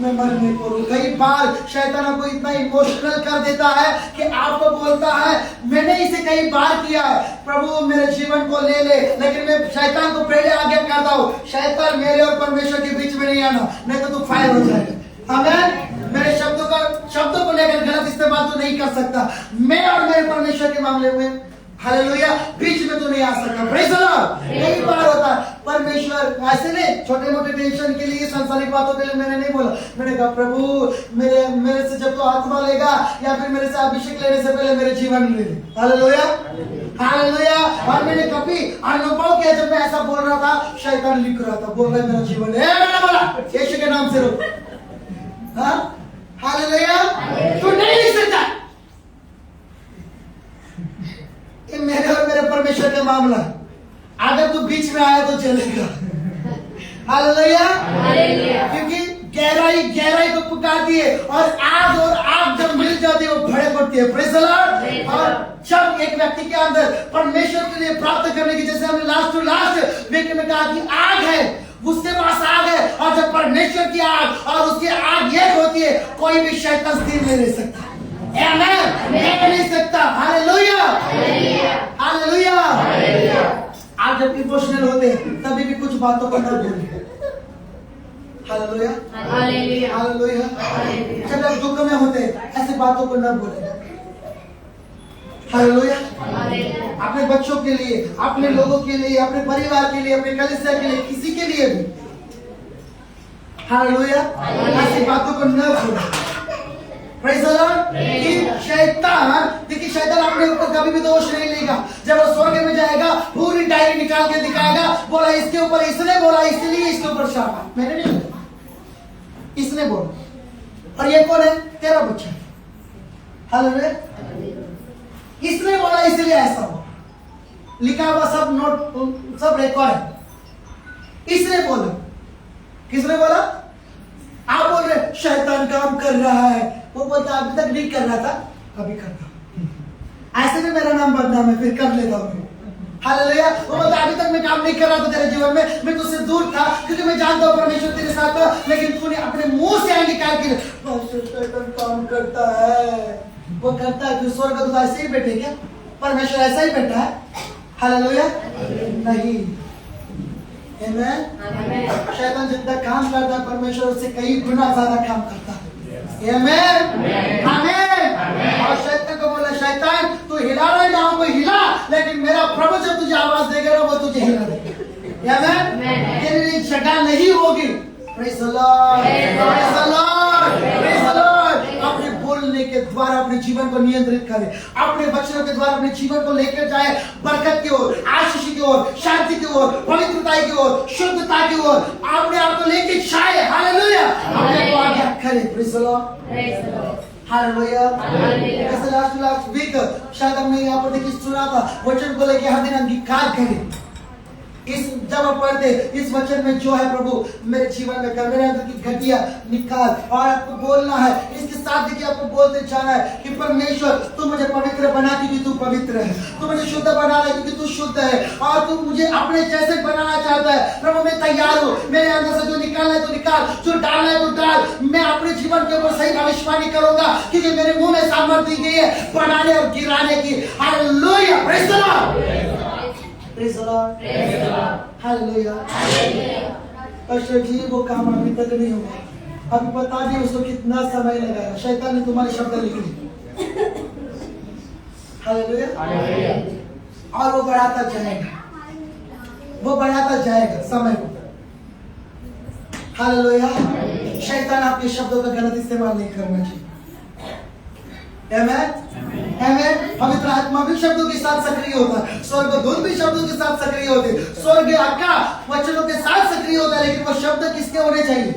मैं मरने को हूं। कई बार शैतान आपको इतना इमोशनल कर देता है कि आपको बोलता है, मैंने इसे कई बार किया है, प्रभु मेरे जीवन को ले ले, लेकिन मैं शैतान को पहले आज्ञा करता हूँ, शैतान मेरे और परमेश्वर के बीच में नहीं आना, नहीं तो तू फायर हो जाएगा। आमीन। मेरे शब्दों को लेकर गलत इस्तेमाल तो नहीं कर सकता। मैं और मेरे परमेश्वर के मामले में हालेलुया बीच में तो नहीं आ सकता। Praise the Lord. यही बात होता है। परमेश्वर ऐसे नहीं छोटे मोटे टेंशन के लिए, सांसारिक बातों के लिए मैंने नहीं बोला। मैंने कहा प्रभु मेरे से जब तो आत्मा लेगा या फिर मेरे से अभिषेक लेने से पहले मेरे जीवन ले ले। Hallelujah hallelujah. और मैंने कभी अनुभव किया जब मैं ऐसा बोल रहा था, शैतान लिख रहा था, बोल रहा है मेरा जीवन है। मैंने बोला यीशु के नाम से रो। हाँ हालेलुया। तू नहीं लिख सकता। ये मेरे और मेरे परमेश्वर का मामला। अगर तू बीच में आया तो चलेगा। हालेलुया। क्योंकि गहराई को पुकारती है और आग जब मिल जाती है वो भड़क उठती है। Praise the Lord. और जब एक व्यक्ति के अंदर परमेश्वर के लिए प्राप्त करने की, जैसे हमने लास्ट टू लास्ट वीक में कहा कि आग है, उसके पास आग है, और जब परमेश्वर की आग और उसकी आग एक होती है, कोई भी शैतान स्थिर नहीं रह सकता। आमीन। नहीं सकता। Hallelujah hallelujah. आप जब इमोशनल होते हैं तभी भी कुछ बातों को न बोलिए। Hallelujah hallelujah. जब आप दुख में होते हैं ऐसी बातों को न बोले। हालेलुया। अपने बच्चों के लिए, अपने लोगों के लिए, अपने परिवार के लिए, अपने कलीसिया के लिए, किसी के लिए भी हालेलुया ऐसी बातों को न बोले। Praise the Lord. कि शैतान, देखिए शैतान अपने ऊपर कभी भी दोष नहीं लेगा। जब वो स्वर्ग में जाएगा पूरी डायरी निकाल के दिखाएगा, बोला इसके ऊपर इसने बोला इसलिए इसके ऊपर शाप है। मैंने नहीं बोला, इसने बोला। और ये कौन है? तेरा बच्चा। हालेलुया। इसने बोला इसलिए ऐसा हुआ। लिखा हुआ सब नोट, सब रिकॉर्ड है। इसने बोला। किसने बोला? आप बोल रहे शैतान काम कर रहा है। वो बोलता अभी तक नहीं कर रहा था, अभी करता। ऐसे भी मेरा नाम बदनाम है, फिर कर लेता हूँ। हालेलुया। वो बोलता अभी तक मैं काम नहीं कर रहा था तेरे जीवन में, मैं तुझसे दूर था क्योंकि मैं जानता हूँ परमेश्वर तेरे साथ था, लेकिन तूने अपने मुंह से अंगीकार किया। शैतान काम करता है, वो करता है। स्वर्गदूत ऐसे ही बैठे क्या? परमेश्वर ऐसा ही बैठा है? हालेलुया नहीं। शैतान जितना काम करता है परमेश्वर उससे कई गुना ज्यादा काम करता है। आमीन आमीन। और शैतान को बोला शैतान तू हिला रहा है ना, को हिला, लेकिन मेरा प्रभु जब तुझे आवाज देगा ना वो तुझे हिला देगा। आमीन। तेरी जगह नहीं होगी। Praise the Lord praise the Lord praise the Lord. अपने बोलने के द्वारा अपने जीवन को नियंत्रित करे, अपने वचनों के द्वारा अपने जीवन को लेकर जाए बरकत की ओर, आशीष की ओर, शांति की ओर, पवित्रता की ओर, शुद्धता की ओर। अपने आप को लेकर जाए। हालेलुया। अपने को आगे करे। Praise the Lord hallelujah. जैसे लास्ट वीक शायद हमने यहाँ पर देखिए सुना था, वचन को लेकर हर दिन अंगीकार करें। जब आप पढ़ते इस वचन में जो है प्रभु मेरे जीवन में कर, मेरे अंदर की घटिया निकाल। और आपको बोलना है इसके साथ देखिए, आपको बोलते जाना है कि परमेश्वर तू मुझे पवित्र बना क्योंकि तू पवित्र है, तू मुझे शुद्ध बना है क्योंकि तू शुद्ध है, और तू मुझे अपने जैसे बनाना चाहता है। प्रभु मैं तैयार हूँ, मेरे अंदर से जो निकालना है तो निकाल, जो डालना है तो डाल। मैं अपने जीवन के ऊपर सही भविष्यवाणी करूंगा क्योंकि मेरे मुंह में सामर्थ्य दी गई है बनाने और गिराने की। Hallelujah praise the Lord praise the Lord hallelujah. Pastor ji वो काम अभी तक नहीं हुआ, अभी बता दिए उसको कितना समय लगेगा। शैतान ने तुम्हारे शब्द लिख लिए। हालेलुया। और वो बढ़ाता जाएगा, वो बढ़ाता जाएगा समय को। हालेलुया। शैतान आपके शब्दों का गलत इस्तेमाल नहीं करना चाहिए। आमीन आमीन। पवित्र आत्मा भी शब्दों के साथ सक्रिय होता है, स्वर्गदूत भी शब्दों के साथ सक्रिय होते हैं, स्वर्ग आका वचनों के साथ सक्रिय होता है। लेकिन वो शब्द किसके होने चाहिए?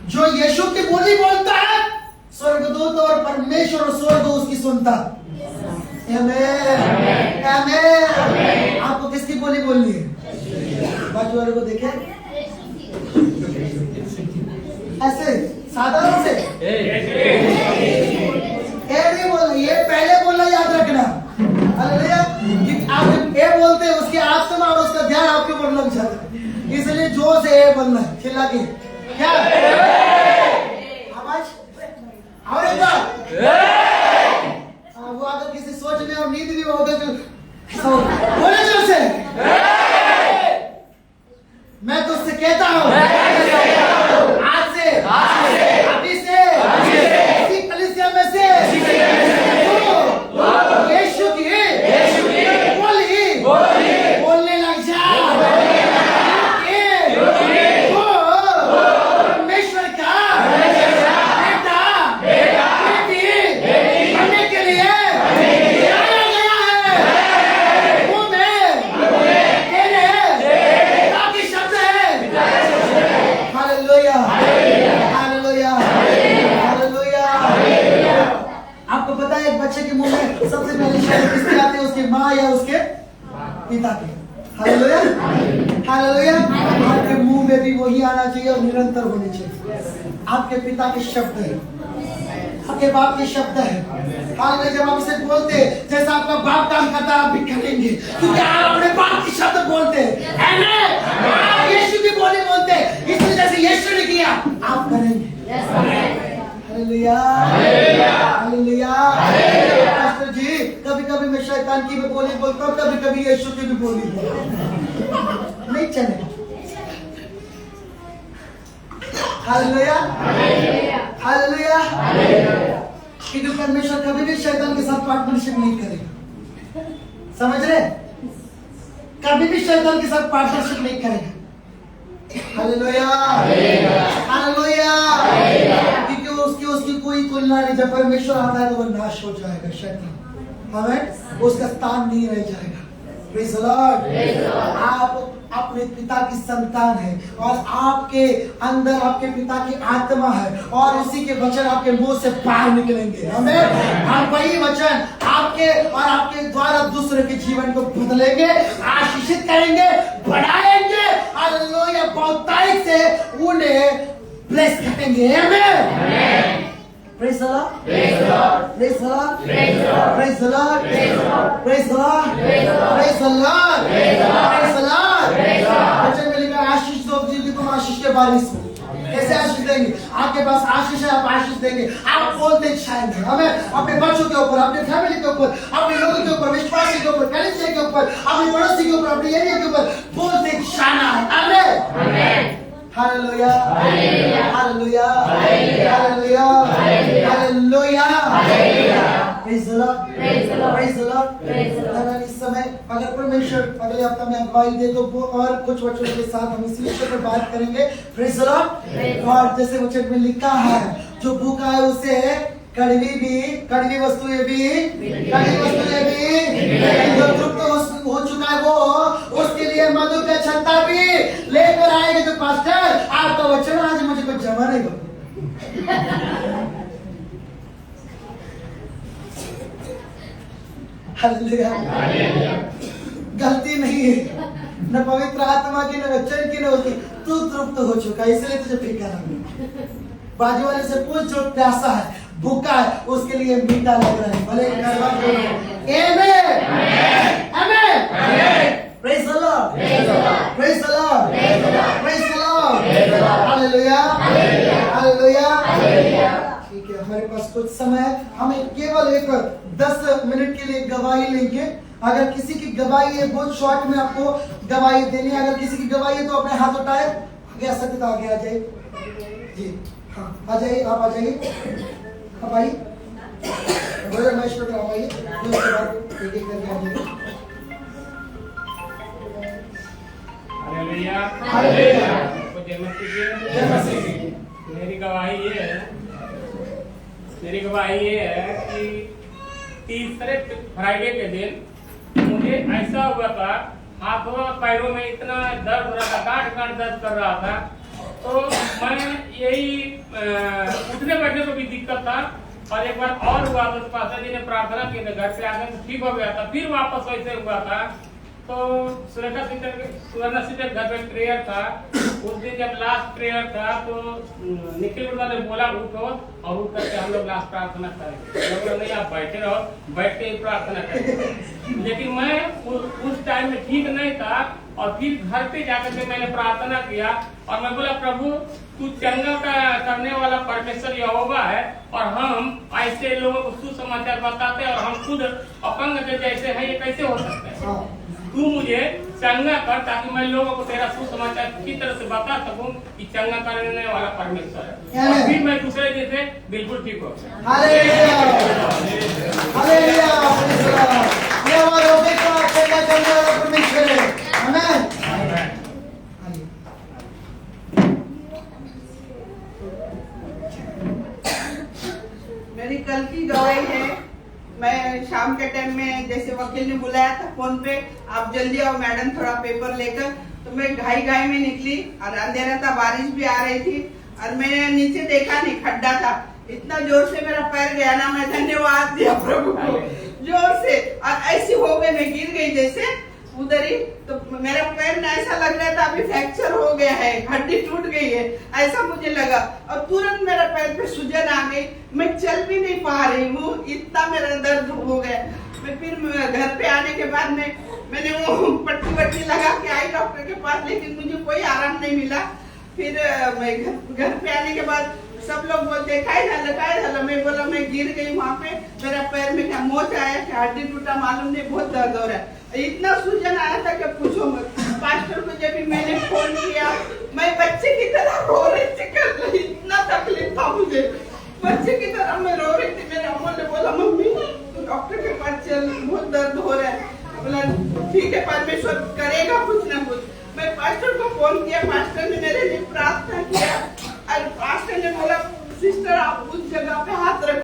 जो यीशु की बोली बोलता है, स्वर्गदूत और परमेश्वर और स्वर्ग उसकी सुनता। आमीन आमीन। आपको किसकी बोली बोलनी है? बाजू वाले को देखे ऐसे साधारण से नहीं बोलना, ये पहले बोलना याद रखना। हालेलुया। आप ये बोलते हैं उसकी आत्मा और उसका ध्यान आपके ऊपर लग जाता है, इसलिए जोर से ये बोलना है, चिल्ला के। क्या आवाज? और एक बार वो अगर किसी सोच में और नींद भी होगा तो बोले जोर से, मैं तुझसे कहता हूँ बच्चे के मुंह में सबसे पहले शब्द किसके आते हैं? उसके माँ या उसके पिता के। Hallelujah, hallelujah. आपके मुंह में भी वही आना चाहिए और निरंतर होने चाहिए। आपके पिता के शब्द है, आपके बाप के शब्द है। हालेलुया। जब आप इसे बोलते जैसा आपका बाप काम करता है, आप भी करेंगे, क्योंकि आप अपने बाप के शब्द बोलते हैं। आमीन। यीशु की बोली बोलते हैं, इसलिए जैसे यीशु ने किया आप करेंगे। Hallelujah, hallelujah. पास्टर जी, कभी कभी मैं शैतान की भी बोली बोलता हूँ, कभी कभी यीशु की भी बोली बोलता हूँ, नहीं चलेगा। Hallelujah, hallelujah. क्योंकि परमेश्वर कभी भी शैतान के साथ पार्टनरशिप नहीं करेगा, समझ रहे? कभी भी शैतान के साथ पार्टनरशिप नहीं करेगा। Hallelujah, hallelujah. क्योंकि उसकी कोई तुलना नहीं। जब परमेश्वर आता है तो वह नाश हो जाएगा, शैतान, हमें उसका स्थान नहीं रह जाएगा। Praise the Lord. आप अपने पिता की संतान है और आपके अंदर आपके पिता की आत्मा है और उसी के वचन आपके मुंह से बाहर निकलेंगे। हमें और वही वचन आपके और आपके द्वारा दूसरे के जीवन को बदलेंगे, आशीषित करेंगे, बढ़ाएंगे। हालेलुया। बहुतायत से उन्हें ब्लेस करेंगे। आमीन। Praise the Lord. Praise the Lord. Praise the Lord. Praise the Lord. Praise the Lord. Praise the Lord. Praise the Lord. Praise the Lord. वचन में लिखा आशीष दो जिसकी तुम आशीष के बारिश हो। कैसे आशीष देंगे? आपके पास आशीष है, आप आशीष देंगे। आप बोलते छाएंगे। हमें अपने बच्चों के ऊपर, अपने फैमिली के ऊपर, अपने लोगों के ऊपर, विश्वासी के ऊपर, कलीसिया के ऊपर, अपने पड़ोसी के ऊपर, अपने एरिया के ऊपर बोलते छाना है। आमीन। Hallelujah, hallelujah, hallelujah, hallelujah. Praise the Lord, praise the Lord. इस समय अगर परमेश्वर अगले हफ्ते में अगुवाई दे तो वो और कुछ वचनों के साथ हम इसी विषय पर बात करेंगे। Praise the Lord. और जैसे वचन में लिखा है, जो भूखा है उसे कड़वी वस्तुएं भी, जो तृप्त हो चुका है वो उसके लिए मधु का छत्ता भी लेकर आएंगे। तो पास्टर आपका वचन आज मुझे कुछ जमा नहीं होगा। हालेलुया। गलती नहीं है, न पवित्र आत्मा की, न वचन की, न उसकी। तू तृप्त हो चुका है, इसलिए तुझे फिक्र नहीं। बाजू वाले से पूछ, जो प्यासा है, भूखा है, उसके लिए मीठा लग रहा है, भले praise the Lord, praise the Lord, praise the Lord. Hallelujah, hallelujah. ठीक है, हमारे पास कुछ समय है, हमें केवल एक 10 मिनट के लिए गवाही लेंगे। अगर किसी की गवाही है, बहुत शॉर्ट में आपको गवाही देनी है। अगर किसी की गवाही है तो अपने हाथ उठाए, आगे आ सकते तो आगे आ जाइए जी। हाँ, आ जाइए, आप आ जाइए, आप आइए, महेश पर आप आइए, उसके बाद एक एक करके आ जाइए। Hallelujah, hallelujah. जय मसीह की। मेरी गवाही ये है कि तीसरे फ्राइडे के दिन मुझे ऐसा हुआ था, हाथों पैरों में इतना दर्द हो रहा था, गांठ दर्द कर रहा था। तो मैं यही उठने बैठने में भी दिक्कत था। और एक बार और हुआ तो पास्टर जी ने प्रार्थना की, घर पे आकर तो ठीक हो गया था। फिर वापस वैसे हुआ था। तो सुवर्णा सिस्टर घर पे प्रेयर था। उस दिन जब लास्ट प्रेयर था तो निखिल गुरुदा ने बोला उठो, और उठ करके हम लोग लास्ट प्रार्थना करेंगे। नहीं, आप बैठे रहो, बैठ के ही प्रार्थना करेंगे। लेकिन मैं उस टाइम में ठीक नहीं था। और फिर घर पे जाकर के मैंने प्रार्थना किया और मैं बोला, प्रभु तू चंगा करने वाला परमेश्वर यहोवा है, और हम ऐसे लोगों को सुसमाचार बताते हैं और हम खुद अपंग के जैसे हैं, ये कैसे हो सकता है? तू मुझे चंगा कर ताकि मैं लोगों को तेरा सुसमाचार की तरह से बता सकूं कि चंगा करने वाला परमेश्वर है। और फिर मैं दूसरे दिन से बिल्कुल ठीक हो गया। हालेलुया, हालेलुया, ये हमारा बेटा चंगा करने वाला परमेश्वर है। आमीन। मेरी कल की गवाही है। मैं शाम के टाइम में जैसे वकील ने बुलाया था फोन पे, आप जल्दी आओ मैडम थोड़ा पेपर लेकर, तो मैं घाई में निकली और अंधेरा था, बारिश भी आ रही थी और मैंने नीचे देखा नहीं, खड्डा था। इतना जोर से मेरा पैर गया ना, मैं धन्यवाद दिया प्रभु को जोर से। और ऐसी हो गई, मैं गिर गई जैसे उधर ही, तो मेरा पैर ना ऐसा लग रहा था अभी फ्रैक्चर हो गया है, हड्डी टूट गई है, ऐसा मुझे लगा। और तुरंत मेरा पैर पे सूजन आ गई, मैं चल भी नहीं पा रही हूँ, इतना मेरा दर्द हो गया। मैं फिर घर पे आने के बाद मैंने वो पट्टी वट्टी लगा के आई डॉक्टर के पास, लेकिन मुझे कोई आराम नहीं मिला। फिर मैं घर पे आने के बाद सब लोग बोलते काय झालं, मैं बोला मैं गिर गई वहाँ पे, मेरा पैर में क्या मोच आया, क्या हड्डी टूटा मालूम नहीं, बहुत दर्द हो रहा है। इतना सूजन आया था कि पूछो मत। पास्टर को जब भी मैंने फोन किया, मैं बच्चे की तरह रो रही थी, कर रही, इतना तकलीफ था मुझे, बच्चे की तरह मैं रो रही थी। मेरे अम्मा ने बोला मम्मी तू डॉक्टर के पास चल, बहुत दर्द हो रहा है। बोला ठीक है परमेश्वर करेगा कुछ ना कुछ। मैं पास्टर को फोन किया, पास्टर ने मेरे लिए प्रार्थना किया और पास्टर ने बोला सिस्टर आप उस जगह पे हाथ रख